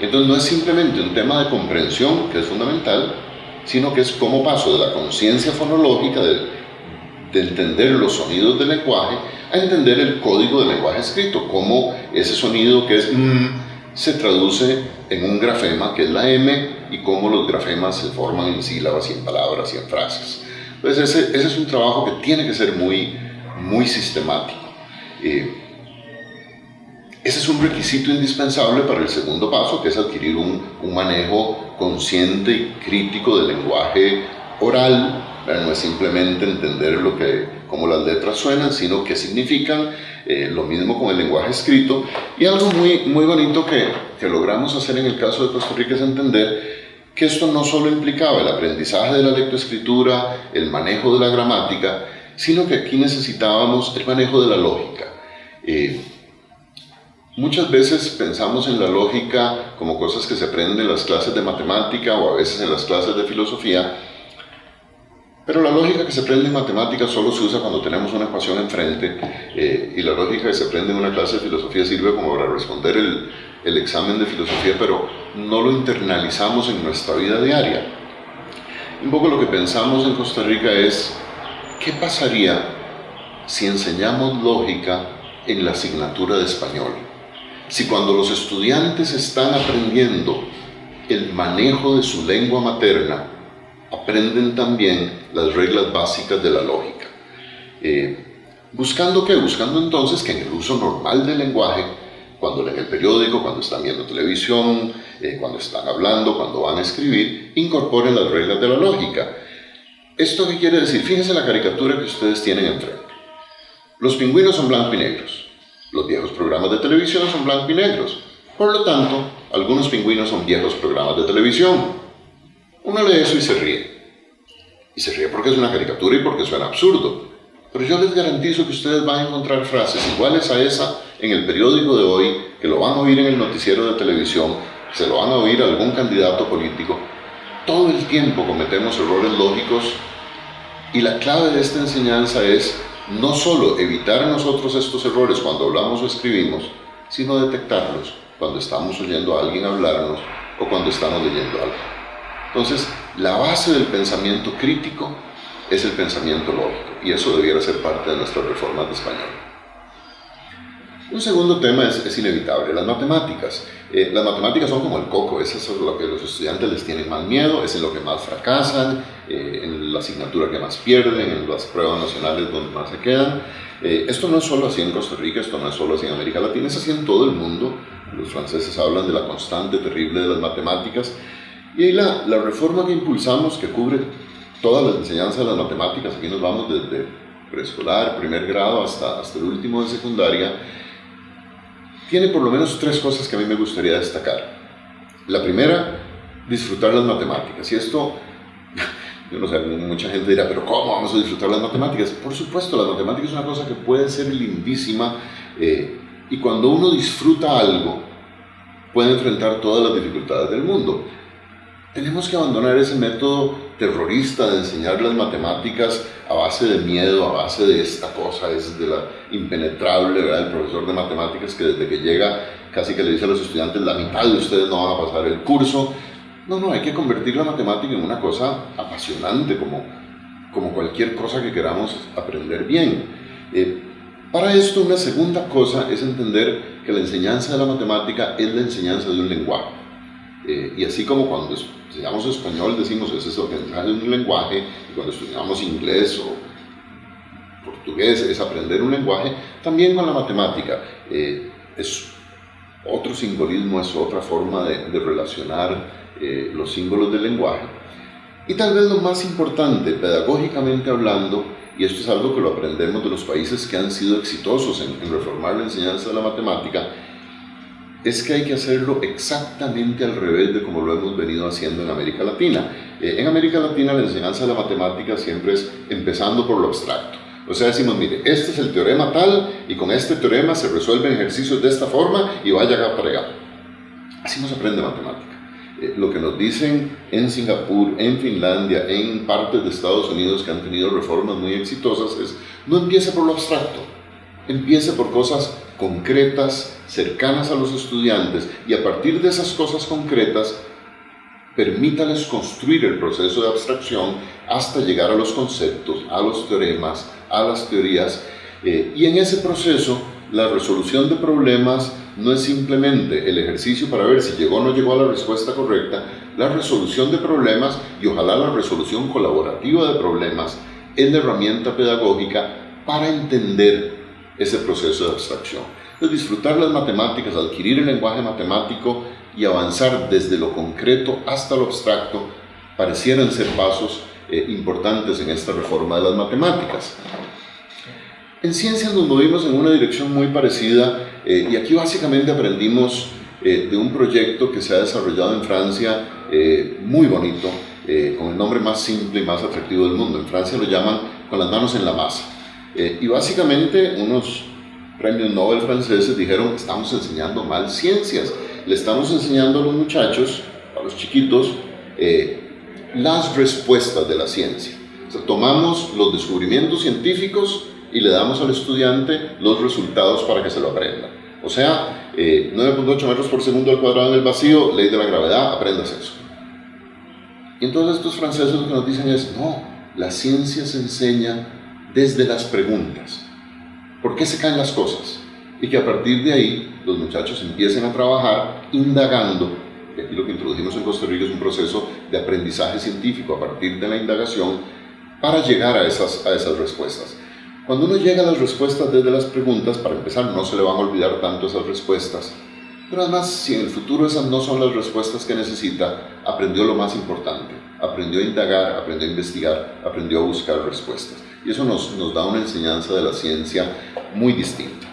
Entonces no es simplemente un tema de comprensión, que es fundamental, sino que es cómo paso de la conciencia fonológica, de entender los sonidos del lenguaje, a entender el código del lenguaje escrito, cómo ese sonido que es se traduce en un grafema que es la M, y cómo los grafemas se forman en sílabas y en palabras y en frases. Entonces ese es un trabajo que tiene que ser muy sistemático. Ese es un requisito indispensable para el segundo paso, que es adquirir un manejo consciente y crítico del lenguaje oral. No es simplemente entender cómo las letras suenan, sino qué significan. Lo mismo con el lenguaje escrito. Y algo muy bonito que logramos hacer en el caso de Costa Rica es entender que esto no solo implicaba el aprendizaje de la lectoescritura, el manejo de la gramática, sino que aquí necesitábamos el manejo de la lógica. Muchas veces pensamos en la lógica como cosas que se aprenden en las clases de matemática o a veces en las clases de filosofía, Pero la lógica que se aprende en matemáticas solo se usa cuando tenemos una ecuación enfrente, y la lógica que se aprende en una clase de filosofía sirve como para responder el examen de filosofía, pero no lo internalizamos en nuestra vida diaria. Un poco lo que pensamos en Costa Rica es, ¿qué pasaría si enseñamos lógica en la asignatura de español? Si cuando los estudiantes están aprendiendo el manejo de su lengua materna, aprenden también las reglas básicas de la lógica. ¿Buscando qué? Buscando entonces que en el uso normal del lenguaje, cuando leen el periódico, cuando están viendo televisión, cuando están hablando, cuando van a escribir, incorporen las reglas de la lógica. ¿Esto qué quiere decir? Fíjense la caricatura que ustedes tienen enfrente. Los pingüinos son blanco y negros. Los viejos programas de televisión son blanco y negros. Por lo tanto, algunos pingüinos son viejos programas de televisión. Uno lee eso y se ríe. Y se ríe porque es una caricatura y porque suena absurdo. Pero yo les garantizo que ustedes van a encontrar frases iguales a esa en el periódico de hoy, que lo van a oír en el noticiero de televisión, se lo van a oír a algún candidato político. Todo el tiempo cometemos errores lógicos, y la clave de esta enseñanza es no solo evitar nosotros estos errores cuando hablamos o escribimos, sino detectarlos cuando estamos oyendo a alguien hablarnos o cuando estamos leyendo algo. Entonces, la base del pensamiento crítico es el pensamiento lógico, y eso debiera ser parte de nuestras reformas de español. Un segundo tema es inevitable, las matemáticas. Las matemáticas son como el coco, eso es lo que los estudiantes les tienen más miedo, es en lo que más fracasan, en la asignatura que más pierden, en las pruebas nacionales donde más se quedan. Esto no es solo así en Costa Rica, esto no es solo así en América Latina, es así en todo el mundo. Los franceses hablan de la constante terrible de las matemáticas, y ahí la reforma que impulsamos, que cubre toda la enseñanza de las matemáticas, aquí nos vamos desde preescolar, primer grado, hasta el último de secundaria, tiene por lo menos 3 cosas que a mí me gustaría destacar. La primera, disfrutar las matemáticas. Y esto, yo no sé, mucha gente dirá, pero ¿cómo vamos a disfrutar las matemáticas? Por supuesto, las matemáticas es una cosa que puede ser lindísima, y cuando uno disfruta algo, puede enfrentar todas las dificultades del mundo. Tenemos que abandonar ese método terrorista de enseñar las matemáticas a base de miedo, a base de esta cosa es de la impenetrable, ¿verdad? El profesor de matemáticas que desde que llega casi que le dice a los estudiantes, la mitad de ustedes no van a pasar el curso. No, hay que convertir la matemática en una cosa apasionante, como cualquier cosa que queramos aprender bien. Para esto, una segunda cosa es entender que la enseñanza de la matemática es la enseñanza de un lenguaje. Y así como cuando estudiamos español decimos ese es el aprendizaje de un lenguaje, y cuando estudiamos inglés o portugués es aprender un lenguaje, también con la matemática es otro simbolismo, es otra forma de relacionar los símbolos del lenguaje. Y tal vez lo más importante, pedagógicamente hablando, y esto es algo que lo aprendemos de los países que han sido exitosos en reformar la enseñanza de la matemática, es que hay que hacerlo exactamente al revés de como lo hemos venido haciendo en América Latina. En América Latina la enseñanza de la matemática siempre es empezando por lo abstracto. O sea, decimos, mire, este es el teorema tal, y con este teorema se resuelven ejercicios de esta forma, y vaya acá para allá. Así no se aprende matemática. Lo que nos dicen en Singapur, en Finlandia, en partes de Estados Unidos que han tenido reformas muy exitosas es, no empiece por lo abstracto, empiece por cosas concretas, cercanas a los estudiantes, y a partir de esas cosas concretas, permítales construir el proceso de abstracción hasta llegar a los conceptos, a los teoremas, a las teorías, y en ese proceso la resolución de problemas no es simplemente el ejercicio para ver si llegó o no llegó a la respuesta correcta. La resolución de problemas, y ojalá la resolución colaborativa de problemas, es la herramienta pedagógica para entender ese proceso de abstracción. Entonces, disfrutar las matemáticas, adquirir el lenguaje matemático y avanzar desde lo concreto hasta lo abstracto parecieran ser pasos importantes en esta reforma de las matemáticas. En ciencias nos movimos en una dirección muy parecida, y aquí básicamente aprendimos de un proyecto que se ha desarrollado en Francia, muy bonito, con el nombre más simple y más atractivo del mundo. En Francia lo llaman con las manos en la masa. Y básicamente unos premios Nobel franceses dijeron, estamos enseñando mal ciencias, le estamos enseñando a los muchachos, a los chiquitos, las respuestas de la ciencia. O sea, tomamos los descubrimientos científicos y le damos al estudiante los resultados para que se lo aprenda. O sea, 9.8 metros por segundo al cuadrado en el vacío, ley de la gravedad, aprendas eso. Y entonces estos franceses lo que nos dicen es, no, la ciencia se enseña desde las preguntas. ¿Por qué se caen las cosas? Y que a partir de ahí los muchachos empiecen a trabajar indagando, y aquí lo que introducimos en Costa Rica es un proceso de aprendizaje científico a partir de la indagación para llegar a esas respuestas. Cuando uno llega a las respuestas desde las preguntas, para empezar no se le van a olvidar tanto esas respuestas, pero además si en el futuro esas no son las respuestas que necesita, aprendió lo más importante, aprendió a indagar, aprendió a investigar, aprendió a buscar respuestas. Y eso nos da una enseñanza de la ciencia muy distinta.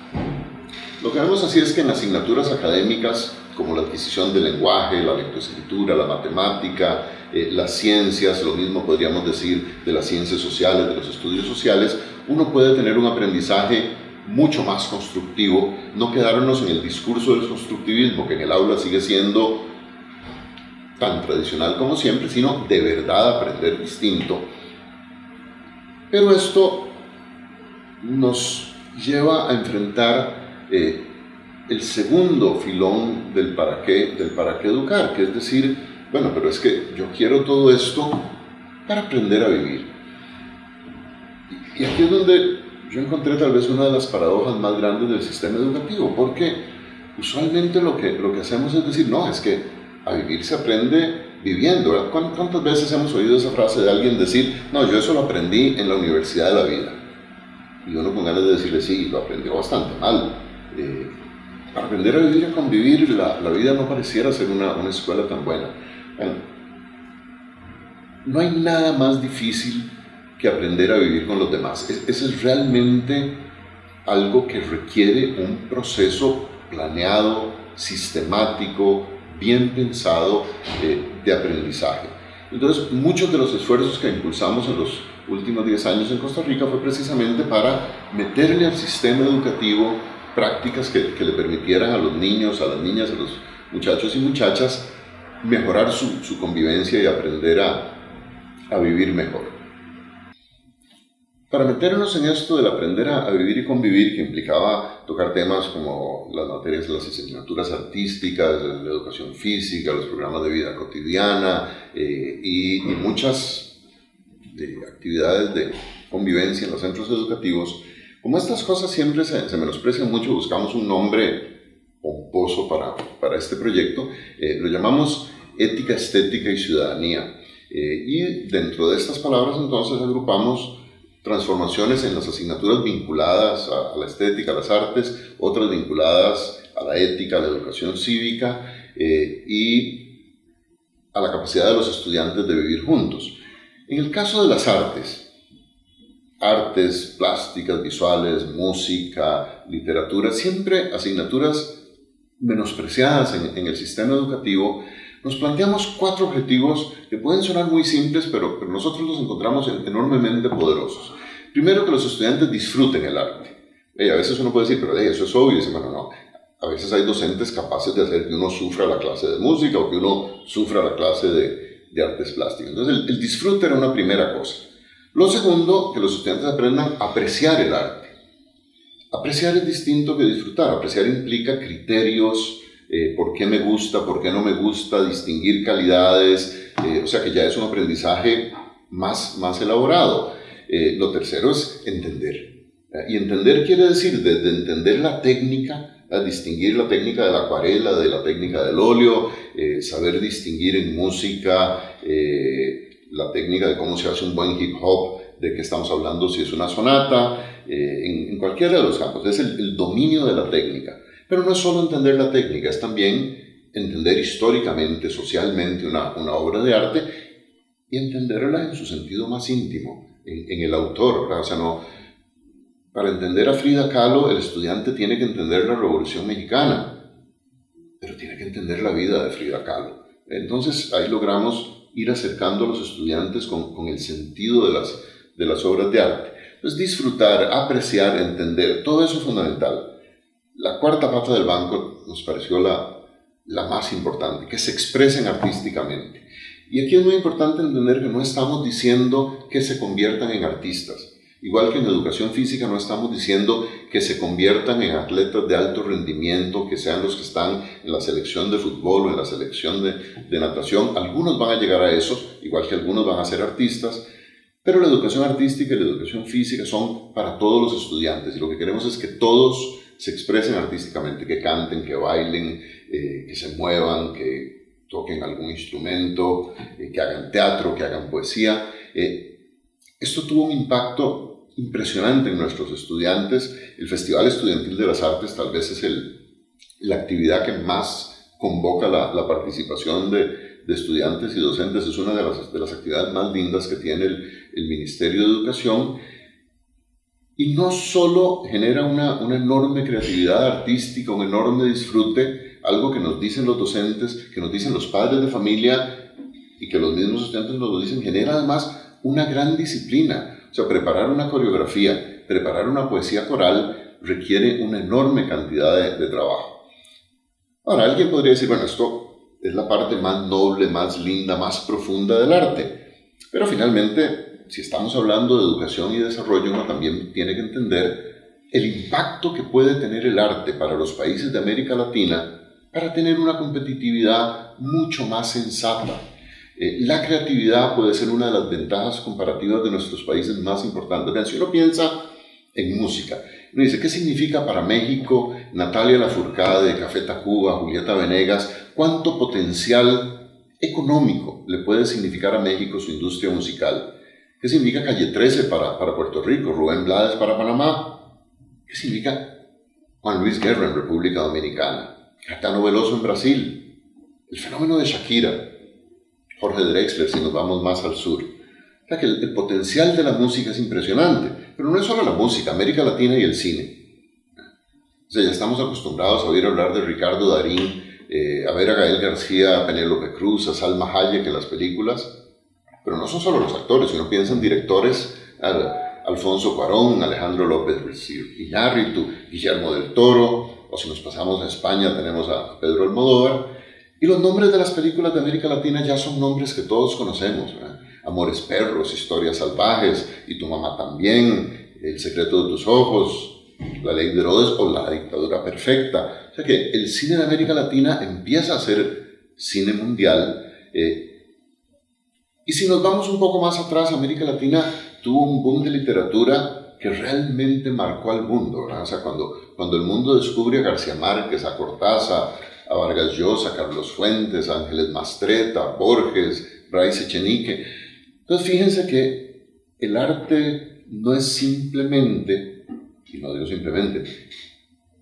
Lo que vemos así es que en asignaturas académicas como la adquisición del lenguaje, la lectoescritura, la matemática, las ciencias, lo mismo podríamos decir de las ciencias sociales, de los estudios sociales, uno puede tener un aprendizaje mucho más constructivo, no quedarnos en el discurso del constructivismo, que en el aula sigue siendo tan tradicional como siempre, sino de verdad aprender distinto. Pero esto nos lleva a enfrentar el segundo filón del para qué educar, que es decir, bueno, pero es que yo quiero todo esto para aprender a vivir. Y aquí es donde yo encontré tal vez una de las paradojas más grandes del sistema educativo, porque usualmente lo que hacemos es decir, no, es que a vivir se aprende viviendo, ¿verdad? ¿Cuántas veces hemos oído esa frase de alguien decir, no, yo eso lo aprendí en la universidad de la vida? Y uno con ganas de decirle, sí, lo aprendió bastante mal. Para aprender a vivir y a convivir, la vida no pareciera ser una escuela tan buena. Bueno, no hay nada más difícil que aprender a vivir con los demás. Ese es realmente algo que requiere un proceso planeado, sistemático, bien pensado de aprendizaje. Entonces, muchos de los esfuerzos que impulsamos en los últimos 10 años en Costa Rica fue precisamente para meterle al sistema educativo prácticas que le permitieran a los niños, a las niñas, a los muchachos y muchachas mejorar su convivencia y aprender a vivir mejor. Para meternos en esto del aprender a vivir y convivir, que implicaba tocar temas como las materias de las asignaturas artísticas, la educación física, los programas de vida cotidiana y muchas actividades de convivencia en los centros educativos, como estas cosas siempre se menosprecian mucho, buscamos un nombre pomposo para este proyecto, lo llamamos ética, estética y ciudadanía. Y dentro de estas palabras entonces agrupamos transformaciones en las asignaturas vinculadas a la estética, a las artes, otras vinculadas a la ética, a la educación cívica y a la capacidad de los estudiantes de vivir juntos. En el caso de las artes plásticas, visuales, música, literatura, siempre asignaturas menospreciadas en el sistema educativo, nos planteamos 4 objetivos que pueden sonar muy simples, pero nosotros los encontramos enormemente poderosos. Primero, que los estudiantes disfruten el arte. A veces uno puede decir, pero eso es obvio. Y dice, bueno, no. A veces hay docentes capaces de hacer que uno sufra la clase de música o que uno sufra la clase de artes plásticas. Entonces, el disfrute era una primera cosa. Lo segundo, que los estudiantes aprendan a apreciar el arte. Apreciar es distinto que disfrutar. Apreciar implica criterios, por qué me gusta, por qué no me gusta, distinguir calidades, o sea que ya es un aprendizaje más elaborado. Lo tercero es entender. Y entender quiere decir desde entender la técnica, distinguir la técnica de la acuarela, de la técnica del óleo, saber distinguir en música la técnica de cómo se hace un buen hip hop, de qué estamos hablando, si es una sonata, en cualquiera de los campos. Es el dominio de la técnica. Pero no es solo entender la técnica, es también entender históricamente, socialmente una obra de arte y entenderla en su sentido más íntimo, en el autor, ¿verdad? O sea, no, para entender a Frida Kahlo, el estudiante tiene que entender la Revolución Mexicana, pero tiene que entender la vida de Frida Kahlo. Entonces, ahí logramos ir acercando a los estudiantes con el sentido de las obras de arte. Entonces, disfrutar, apreciar, entender, todo eso es fundamental. La cuarta pata del banco nos pareció la más importante, que se expresen artísticamente. Y aquí es muy importante entender que no estamos diciendo que se conviertan en artistas. Igual que en educación física no estamos diciendo que se conviertan en atletas de alto rendimiento, que sean los que están en la selección de fútbol o en la selección de natación. Algunos van a llegar a eso, igual que algunos van a ser artistas, pero la educación artística y la educación física son para todos los estudiantes y lo que queremos es que todos se expresen artísticamente, que canten, que bailen, que se muevan, que toquen algún instrumento, que hagan teatro, que hagan poesía. Esto tuvo un impacto impresionante en nuestros estudiantes. El Festival Estudiantil de las Artes tal vez es la actividad que más convoca la participación de estudiantes y docentes. Es una de las actividades más lindas que tiene el Ministerio de Educación. Y no solo genera una enorme creatividad artística, un enorme disfrute, algo que nos dicen los docentes, que nos dicen los padres de familia y que los mismos estudiantes nos lo dicen, genera además una gran disciplina. O sea, preparar una coreografía, preparar una poesía coral requiere una enorme cantidad de trabajo. Ahora, alguien podría decir, bueno, esto es la parte más noble, más linda, más profunda del arte. Pero finalmente, si estamos hablando de educación y desarrollo, uno también tiene que entender el impacto que puede tener el arte para los países de América Latina para tener una competitividad mucho más sensata. La creatividad puede ser una de las ventajas comparativas de nuestros países más importantes. Vean, si uno piensa en música, uno dice, ¿qué significa para México Natalia Lafourcade de Café Tacuba, Julieta Venegas? ¿Cuánto potencial económico le puede significar a México su industria musical? ¿Qué significa Calle 13 para Puerto Rico, Rubén Blades para Panamá? ¿Qué significa Juan Luis Guerra en República Dominicana? Caetano Veloso en Brasil, el fenómeno de Shakira, Jorge Drexler si nos vamos más al sur. O sea que el potencial de la música es impresionante, pero no es solo la música, América Latina y el cine. O sea, ya estamos acostumbrados a oír hablar de Ricardo Darín, a ver a Gael García, a Penélope Cruz, a Salma Hayek en las películas, pero no son solo los actores, si uno piensa en directores, Alfonso Cuarón, Alejandro López Iñárritu, Guillermo del Toro, o si nos pasamos a España tenemos a Pedro Almodóvar. Y los nombres de las películas de América Latina ya son nombres que todos conocemos, ¿verdad? Amores Perros, Historias Salvajes, Y tu mamá también, El secreto de tus ojos, La ley de Herodes o La dictadura perfecta. O sea que el cine de América Latina empieza a ser cine mundial. Y si nos vamos un poco más atrás, América Latina tuvo un boom de literatura que realmente marcó al mundo, ¿verdad? O sea, cuando el mundo descubre a García Márquez, a Cortázar, a Vargas Llosa, a Carlos Fuentes, a Ángeles Mastretta, a Borges, Bryce Echenique. Entonces fíjense que el arte no es simplemente, y no digo simplemente,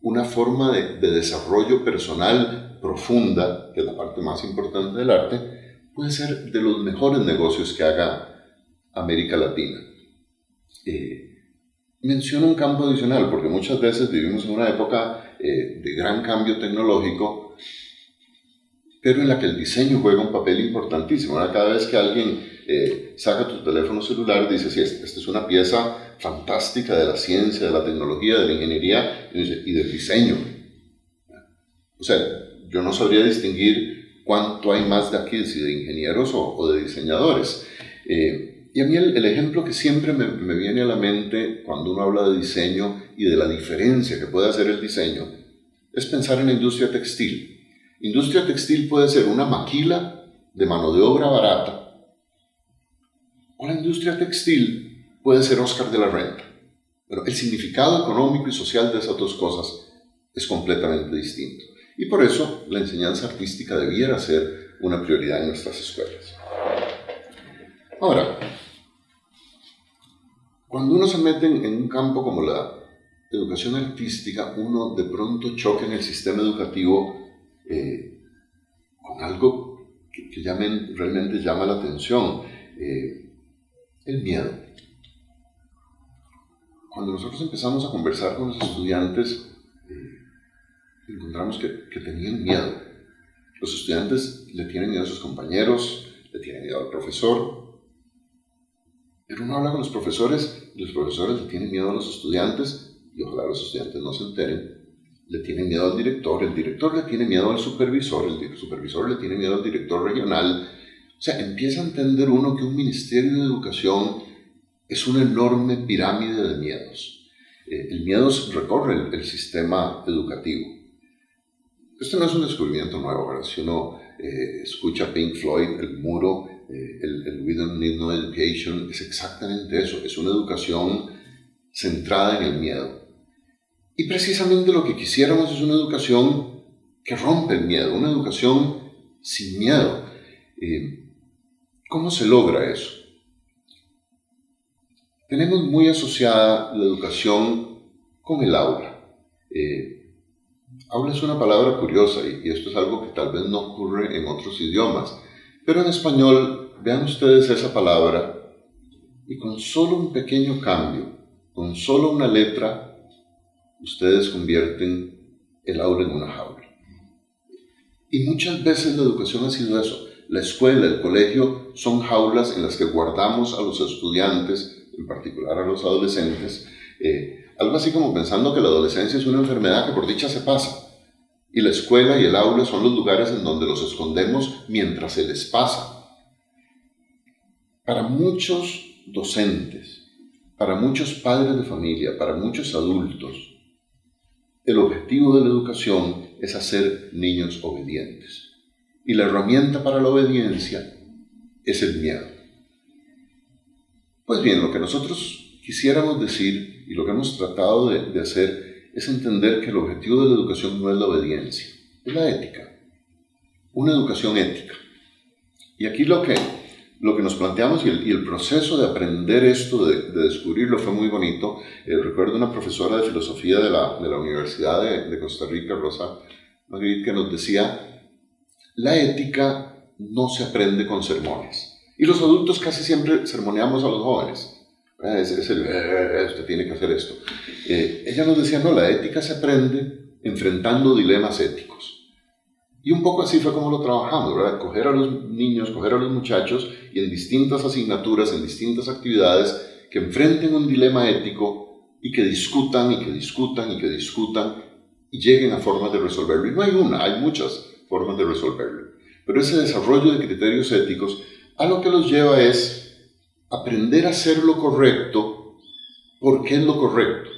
una forma de desarrollo personal profunda, que es la parte más importante del arte, puede ser de los mejores negocios que haga América Latina. Menciono un campo adicional, porque muchas veces vivimos en una época de gran cambio tecnológico, pero en la que el diseño juega un papel importantísimo. Ahora, cada vez que alguien saca tu teléfono celular, dice, sí, esta es una pieza fantástica de la ciencia, de la tecnología, de la ingeniería y del diseño. O sea, yo no sabría distinguir cuánto hay más de aquí, si de ingenieros o de diseñadores. Y a mí el ejemplo que siempre me viene a la mente cuando uno habla de diseño y de la diferencia que puede hacer el diseño es pensar en la industria textil. Industria textil puede ser una maquila de mano de obra barata, o la industria textil puede ser Oscar de la Renta. Pero el significado económico y social de esas dos cosas es completamente distinto. Y por eso la enseñanza artística debiera ser una prioridad en nuestras escuelas. Ahora, cuando uno se mete en un campo como la educación artística, uno de pronto choca en el sistema educativo con algo que realmente llama la atención, el miedo. Cuando nosotros empezamos a conversar con los estudiantes, encontramos que tenían miedo. Los estudiantes le tienen miedo a sus compañeros, le tienen miedo al profesor, pero uno habla con los profesores y los profesores le tienen miedo a los estudiantes y ojalá los estudiantes no se enteren. Le tienen miedo al director, el director le tiene miedo al supervisor, el supervisor le tiene miedo al director regional. O sea, empieza a entender uno que un ministerio de educación es una enorme pirámide de miedos. El miedo recorre el sistema educativo. Esto no es un descubrimiento nuevo, ¿verdad? Si uno escucha Pink Floyd, el muro, el We Don't Need No Education, es exactamente eso, es una educación centrada en el miedo. Y precisamente lo que quisiéramos es una educación que rompe el miedo, una educación sin miedo. ¿Cómo se logra eso? Tenemos muy asociada la educación con el aula. Aula es una palabra curiosa y esto es algo que tal vez no ocurre en otros idiomas, pero en español, vean ustedes esa palabra y con solo un pequeño cambio, con solo una letra, ustedes convierten el aula en una jaula. Y muchas veces la educación ha sido eso. La escuela, el colegio son jaulas en las que guardamos a los estudiantes, en particular a los adolescentes, algo así como pensando que la adolescencia es una enfermedad que por dicha se pasa. Y la escuela y el aula son los lugares en donde los escondemos mientras se les pasa. Para muchos docentes, para muchos padres de familia, para muchos adultos, el objetivo de la educación es hacer niños obedientes. Y la herramienta para la obediencia es el miedo. Pues bien, lo que nosotros quisiéramos decir y lo que hemos tratado de hacer es entender que el objetivo de la educación no es la obediencia, es la ética, una educación ética. Y aquí lo que nos planteamos y el proceso de aprender esto, de descubrirlo, fue muy bonito. Recuerdo una profesora de filosofía de la Universidad de Costa Rica, Rosa Magritte, que nos decía: la ética no se aprende con sermones. Y los adultos casi siempre sermoneamos a los jóvenes. Usted tiene que hacer esto. Ella nos decía, no, la ética se aprende enfrentando dilemas éticos. Y un poco así fue como lo trabajamos, ¿verdad? Coger a los niños, coger a los muchachos y en distintas asignaturas, en distintas actividades, que enfrenten un dilema ético y que discutan y que discutan y que discutan y lleguen a formas de resolverlo. Y no hay una, hay muchas formas de resolverlo. Pero ese desarrollo de criterios éticos a lo que los lleva es aprender a hacer lo correcto porque es lo correcto.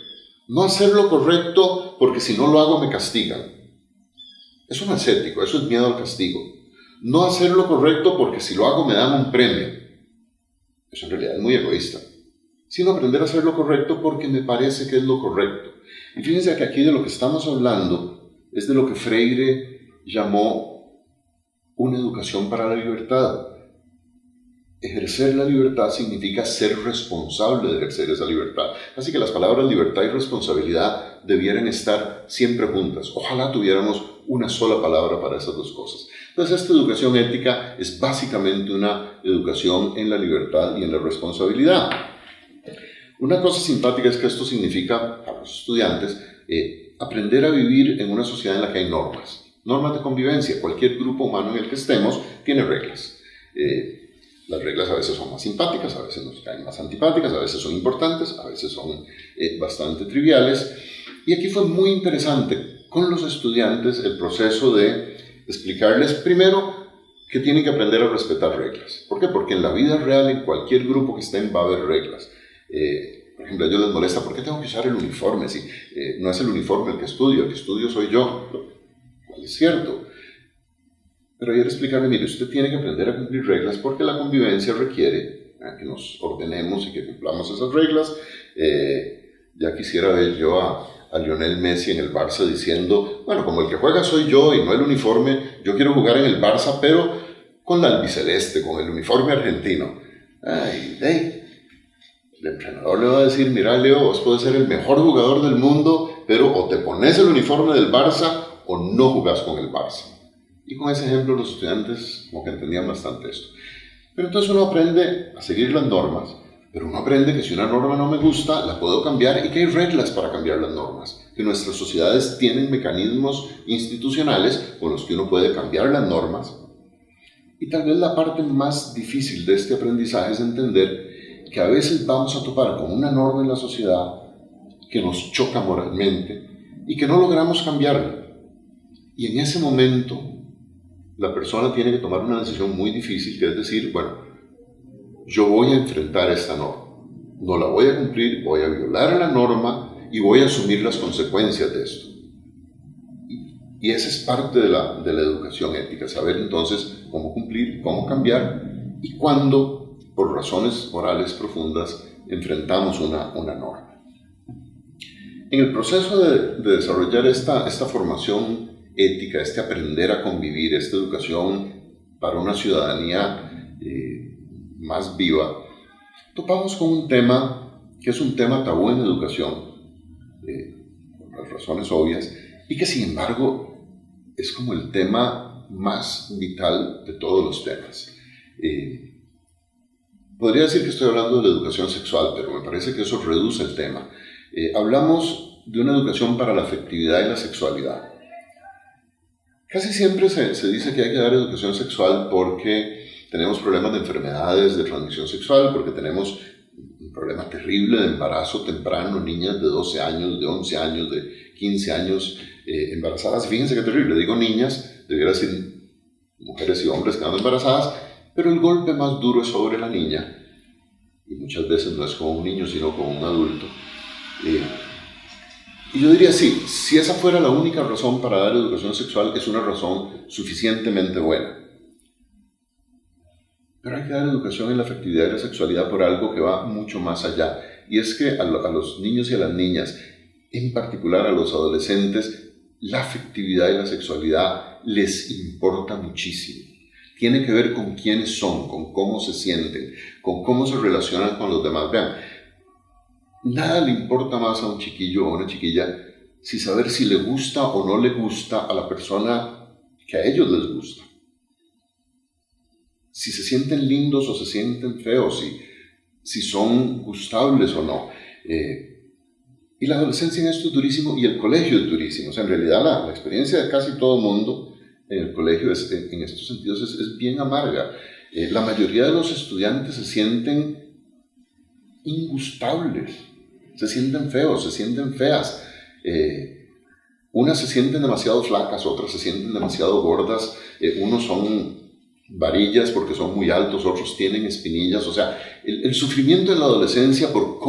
No hacer lo correcto porque si no lo hago me castigan. Eso no es ético, eso es miedo al castigo. No hacer lo correcto porque si lo hago me dan un premio. Eso en realidad es muy egoísta. Sino aprender a hacer lo correcto porque me parece que es lo correcto. Y fíjense que aquí de lo que estamos hablando es de lo que Freire llamó una educación para la libertad. Ejercer la libertad significa ser responsable de ejercer esa libertad. Así que las palabras libertad y responsabilidad debieran estar siempre juntas. Ojalá tuviéramos una sola palabra para esas dos cosas. Entonces, esta educación ética es básicamente una educación en la libertad y en la responsabilidad. Una cosa simpática es que esto significa, para los estudiantes, aprender a vivir en una sociedad en la que hay normas. Normas de convivencia. Cualquier grupo humano en el que estemos tiene reglas. Las reglas a veces son más simpáticas, a veces nos caen más antipáticas, a veces son importantes, a veces son bastante triviales. Y aquí fue muy interesante con los estudiantes el proceso de explicarles primero que tienen que aprender a respetar reglas. ¿Por qué? Porque en la vida real, en cualquier grupo que estén, va a haber reglas. Por ejemplo, a ellos les molesta, ¿por qué tengo que usar el uniforme? Si no es el uniforme el que estudio soy yo. ¿Cuál es cierto? Pero ayer explicarle, mire, usted tiene que aprender a cumplir reglas porque la convivencia requiere que nos ordenemos y que cumplamos esas reglas. Ya quisiera ver yo a Lionel Messi en el Barça diciendo, bueno, como el que juega soy yo y no el uniforme, yo quiero jugar en el Barça, pero con la albiceleste, con el uniforme argentino. El entrenador le va a decir, mira, Leo, vos podés ser el mejor jugador del mundo, pero o te pones el uniforme del Barça o no jugás con el Barça. Y con ese ejemplo los estudiantes como que entendían bastante esto. Pero entonces uno aprende a seguir las normas, pero uno aprende que si una norma no me gusta, la puedo cambiar y que hay reglas para cambiar las normas. Que nuestras sociedades tienen mecanismos institucionales con los que uno puede cambiar las normas. Y tal vez la parte más difícil de este aprendizaje es entender que a veces vamos a topar con una norma en la sociedad que nos choca moralmente y que no logramos cambiarla. Y en ese momento la persona tiene que tomar una decisión muy difícil, que es decir, bueno, yo voy a enfrentar esta norma, no la voy a cumplir, voy a violar la norma y voy a asumir las consecuencias de esto. Y esa es parte de la educación ética, saber entonces cómo cumplir, cómo cambiar y cuándo, por razones morales profundas, enfrentamos una norma. En el proceso de desarrollar esta formación ética, este aprender a convivir, esta educación para una ciudadanía más viva, topamos con un tema que es un tema tabú en educación, por las razones obvias, y que sin embargo es como el tema más vital de todos los temas. Podría decir que estoy hablando de la educación sexual, pero me parece que eso reduce el tema. Hablamos de una educación para la afectividad y la sexualidad. Casi siempre se dice que hay que dar educación sexual porque tenemos problemas de enfermedades de transmisión sexual, porque tenemos un problema terrible de embarazo temprano, niñas de 12 años, de 11 años, de 15 años embarazadas. Fíjense qué terrible, digo niñas, debiera ser mujeres y hombres quedando embarazadas, pero el golpe más duro es sobre la niña, y muchas veces no es con un niño, sino con un adulto. Y yo diría, sí, si esa fuera la única razón para dar educación sexual, es una razón suficientemente buena. Pero hay que dar educación en la afectividad y la sexualidad por algo que va mucho más allá. Y es que a los niños y a las niñas, en particular a los adolescentes, la afectividad y la sexualidad les importa muchísimo. Tiene que ver con quiénes son, con cómo se sienten, con cómo se relacionan con los demás. Vean, nada le importa más a un chiquillo o a una chiquilla si saber si le gusta o no le gusta a la persona que a ellos les gusta. Si se sienten lindos o se sienten feos, si son gustables o no. Y la adolescencia en esto es durísimo y el colegio es durísimo. O sea, en realidad la experiencia de casi todo el mundo en el colegio en estos sentidos es bien amarga. La mayoría de los estudiantes se sienten ingustables, se sienten feos, se sienten feas. Unas se sienten demasiado flacas, otras se sienten demasiado gordas, unos son varillas porque son muy altos, otros tienen espinillas. O sea, el sufrimiento en la adolescencia por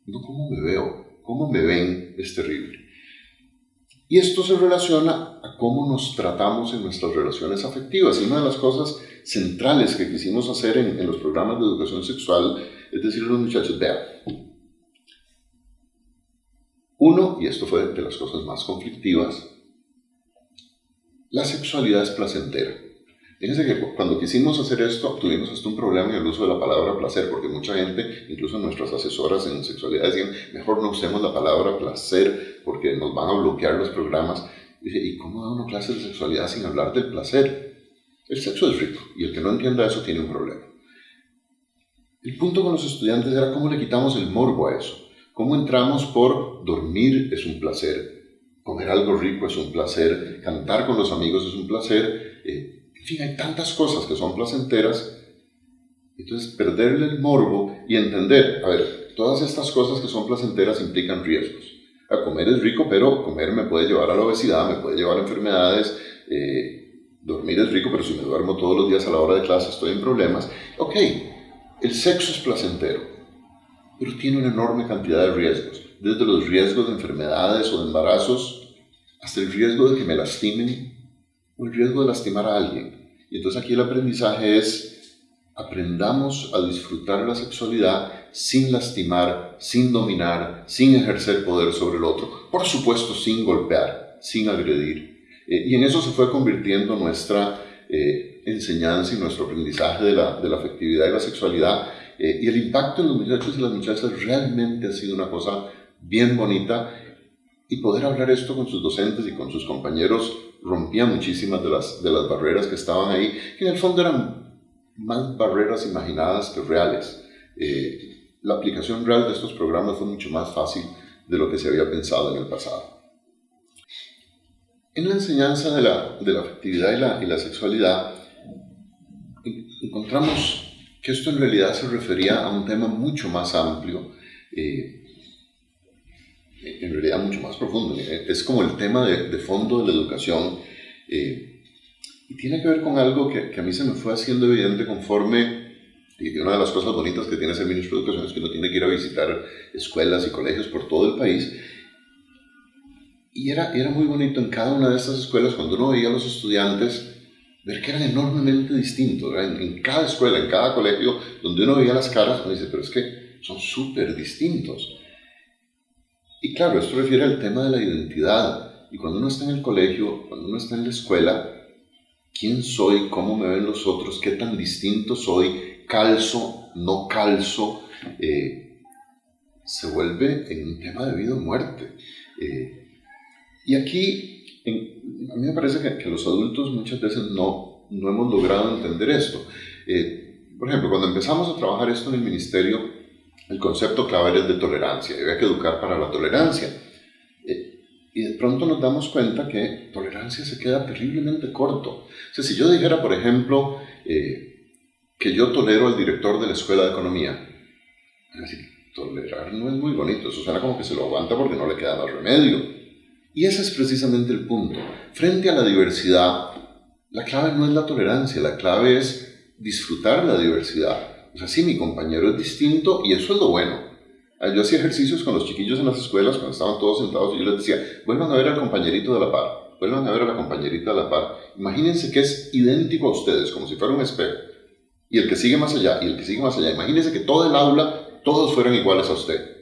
no cómo me veo, cómo me ven, es terrible. Y esto se relaciona a cómo nos tratamos en nuestras relaciones afectivas. Y una de las cosas centrales que quisimos hacer en los programas de educación sexual es decirle a los muchachos, vean, uno, y esto fue de las cosas más conflictivas, la sexualidad es placentera. Fíjense que cuando quisimos hacer esto, tuvimos hasta un problema en el uso de la palabra placer, porque mucha gente, incluso nuestras asesoras en sexualidad, decían, mejor no usemos la palabra placer, porque nos van a bloquear los programas. ¿Y cómo da uno clases de sexualidad sin hablar del placer? El sexo es rico, y el que no entienda eso tiene un problema. El punto con los estudiantes era cómo le quitamos el morbo a eso. Cómo entramos por dormir es un placer, comer algo rico es un placer, cantar con los amigos es un placer. En fin, hay tantas cosas que son placenteras. Entonces, perderle el morbo y entender, a ver, todas estas cosas que son placenteras implican riesgos. A comer es rico, pero comer me puede llevar a la obesidad, me puede llevar a enfermedades. Dormir es rico, pero si me duermo todos los días a la hora de clase estoy en problemas. Ok, el sexo es placentero, pero tiene una enorme cantidad de riesgos. Desde los riesgos de enfermedades o de embarazos, hasta el riesgo de que me lastimen o el riesgo de lastimar a alguien. Y entonces aquí el aprendizaje es, aprendamos a disfrutar la sexualidad sin lastimar, sin dominar, sin ejercer poder sobre el otro. Por supuesto, sin golpear, sin agredir. Y en eso se fue convirtiendo nuestra enseñanza y nuestro aprendizaje de la afectividad y la sexualidad. Y el impacto en los muchachos y las muchachas realmente ha sido una cosa bien bonita. Y poder hablar esto con sus docentes y con sus compañeros rompía muchísimas de las barreras que estaban ahí, que en el fondo eran más barreras imaginadas que reales. La aplicación real de estos programas fue mucho más fácil de lo que se había pensado en el pasado. En la enseñanza de la afectividad y la sexualidad, encontramos que esto en realidad se refería a un tema mucho más amplio, en realidad mucho más profundo. Es como el tema de fondo de la educación. Y tiene que ver con algo que a mí se me fue haciendo evidente conforme, y una de las cosas bonitas que tiene ser ministro de Educación es que uno tiene que ir a visitar escuelas y colegios por todo el país. Y era muy bonito en cada una de estas escuelas, cuando uno veía a los estudiantes, ver que eran enormemente distintos, ¿verdad? En cada escuela, en cada colegio, donde uno veía las caras, uno dice, pero es que son súper distintos. Y claro, esto refiere al tema de la identidad. Y cuando uno está en el colegio, cuando uno está en la escuela, ¿quién soy? ¿Cómo me ven los otros? ¿Qué tan distinto soy? ¿Calzo? ¿No calzo? Se vuelve en un tema de vida o muerte. Y aquí, a mí me parece que los adultos muchas veces no hemos logrado entender esto. Por ejemplo, cuando empezamos a trabajar esto en el ministerio, el concepto clave era el de tolerancia. Había que educar para la tolerancia. Y de pronto nos damos cuenta que tolerancia se queda terriblemente corto. O sea, si yo dijera, por ejemplo, que yo tolero al director de la Escuela de Economía, es decir, tolerar no es muy bonito. Eso suena como que se lo aguanta porque no le queda más remedio. Y ese es precisamente el punto. Frente a la diversidad, la clave no es la tolerancia, la clave es disfrutar la diversidad. O sea, sí, mi compañero es distinto y eso es lo bueno. Yo hacía ejercicios con los chiquillos en las escuelas cuando estaban todos sentados y yo les decía, vuelvan a ver al compañerito de la par, vuelvan a ver a la compañerita de la par. Imagínense que es idéntico a ustedes, como si fuera un espejo. Y el que sigue más allá, y el que sigue más allá. Imagínense que todo el aula, todos fueran iguales a usted.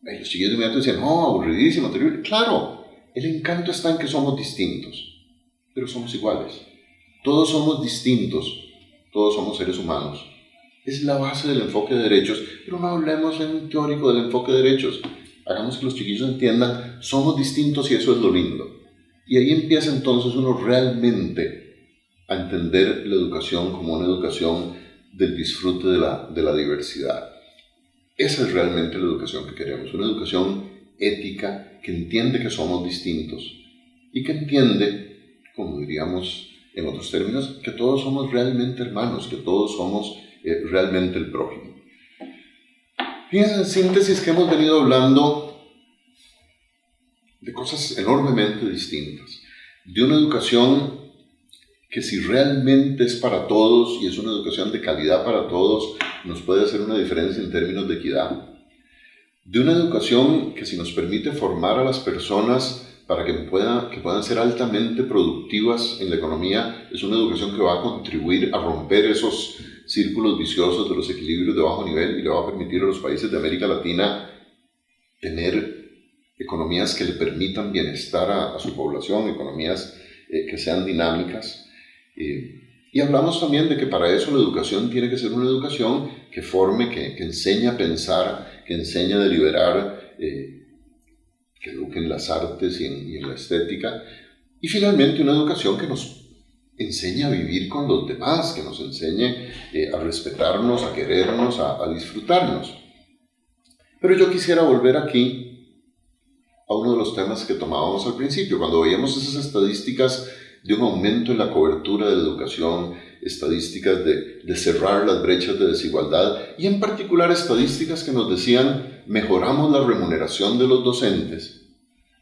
Y los chiquillos de inmediato decían, no, aburridísimo, terrible. Claro, el encanto está en que somos distintos, pero somos iguales. Todos somos distintos, todos somos seres humanos. Es la base del enfoque de derechos, pero no hablemos en un teórico del enfoque de derechos. Hagamos que los chiquillos entiendan, somos distintos y eso es lo lindo. Y ahí empieza entonces uno realmente a entender la educación como una educación del disfrute de la diversidad. Esa es realmente la educación que queremos, una educación ética que entiende que somos distintos y que entiende, como diríamos en otros términos, que todos somos realmente hermanos, que todos somos realmente el prójimo. Fíjense en síntesis que hemos venido hablando de cosas enormemente distintas, de una educación que si realmente es para todos y es una educación de calidad para todos, nos puede hacer una diferencia en términos de equidad, de una educación que si nos permite formar a las personas para que puedan ser altamente productivas en la economía, es una educación que va a contribuir a romper esos círculos viciosos de los equilibrios de bajo nivel y le va a permitir a los países de América Latina tener economías que le permitan bienestar a su población, economías que sean dinámicas. Y hablamos también de que para eso la educación tiene que ser una educación que forme, que enseñe a pensar, que enseñe a deliberar, que eduque en las artes y en la estética. Y finalmente una educación que nos enseñe a vivir con los demás, que nos enseñe a respetarnos, a querernos, a disfrutarnos. Pero yo quisiera volver aquí a uno de los temas que tomábamos al principio, cuando veíamos esas estadísticas de un aumento en la cobertura de la educación, estadísticas de cerrar las brechas de desigualdad y en particular estadísticas que nos decían mejoramos la remuneración de los docentes.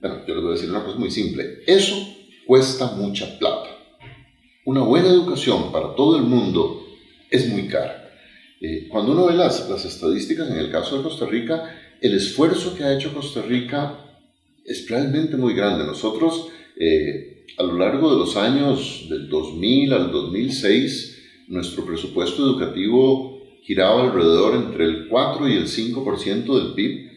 Bueno, yo les voy a decir una cosa muy simple, eso cuesta mucha plata. Una buena educación para todo el mundo es muy cara. Cuando uno ve las estadísticas, en el caso de Costa Rica, el esfuerzo que ha hecho Costa Rica es realmente muy grande. Nosotros, a lo largo de los años del 2000 al 2006, nuestro presupuesto educativo giraba alrededor entre el 4 y el 5% del PIB,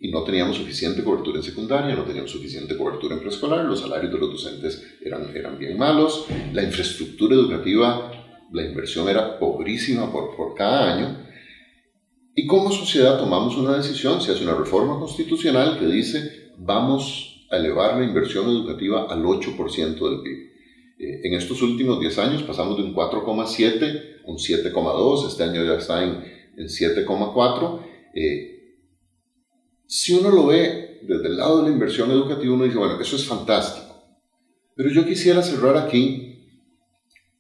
y no teníamos suficiente cobertura en secundaria, no teníamos suficiente cobertura en preescolar, los salarios de los docentes eran bien malos, la infraestructura educativa, la inversión era pobrísima por cada año, y como sociedad tomamos una decisión, se hace una reforma constitucional que dice vamos a elevar la inversión educativa al 8% del PIB. En estos últimos 10 años pasamos de un 4,7 a un 7,2, este año ya está en 7,4. Si uno lo ve desde el lado de la inversión educativa, uno dice, bueno, eso es fantástico. Pero yo quisiera cerrar aquí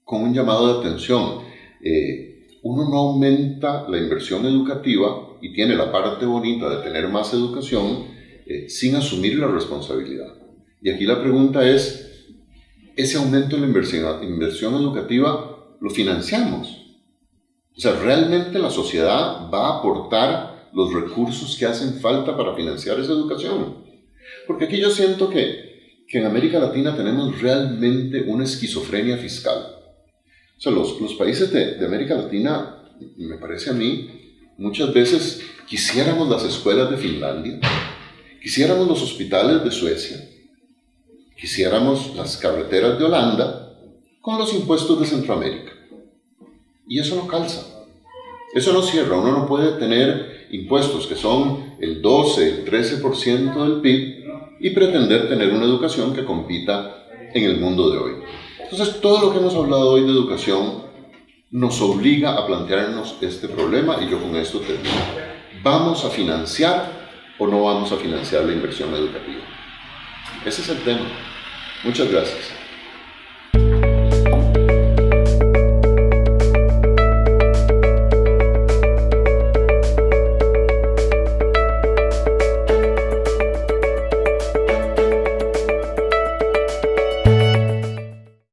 con un llamado de atención. Uno no aumenta la inversión educativa y tiene la parte bonita de tener más educación sin asumir la responsabilidad. Y aquí la pregunta es, ese aumento en la inversión educativa lo financiamos. O sea, ¿realmente la sociedad va a aportar los recursos que hacen falta para financiar esa educación? Porque aquí yo siento que en América Latina tenemos realmente una esquizofrenia fiscal. O sea, los países de América Latina, me parece a mí, muchas veces quisiéramos las escuelas de Finlandia, quisiéramos los hospitales de Suecia, quisiéramos las carreteras de Holanda con los impuestos de Centroamérica. Y eso no calza, eso no cierra. Uno no puede tener impuestos que son el 12, el 13% del PIB y pretender tener una educación que compita en el mundo de hoy. Entonces, todo lo que hemos hablado hoy de educación nos obliga a plantearnos este problema, y yo con esto termino. ¿Vamos a financiar o no vamos a financiar la inversión educativa? Ese es el tema. Muchas gracias.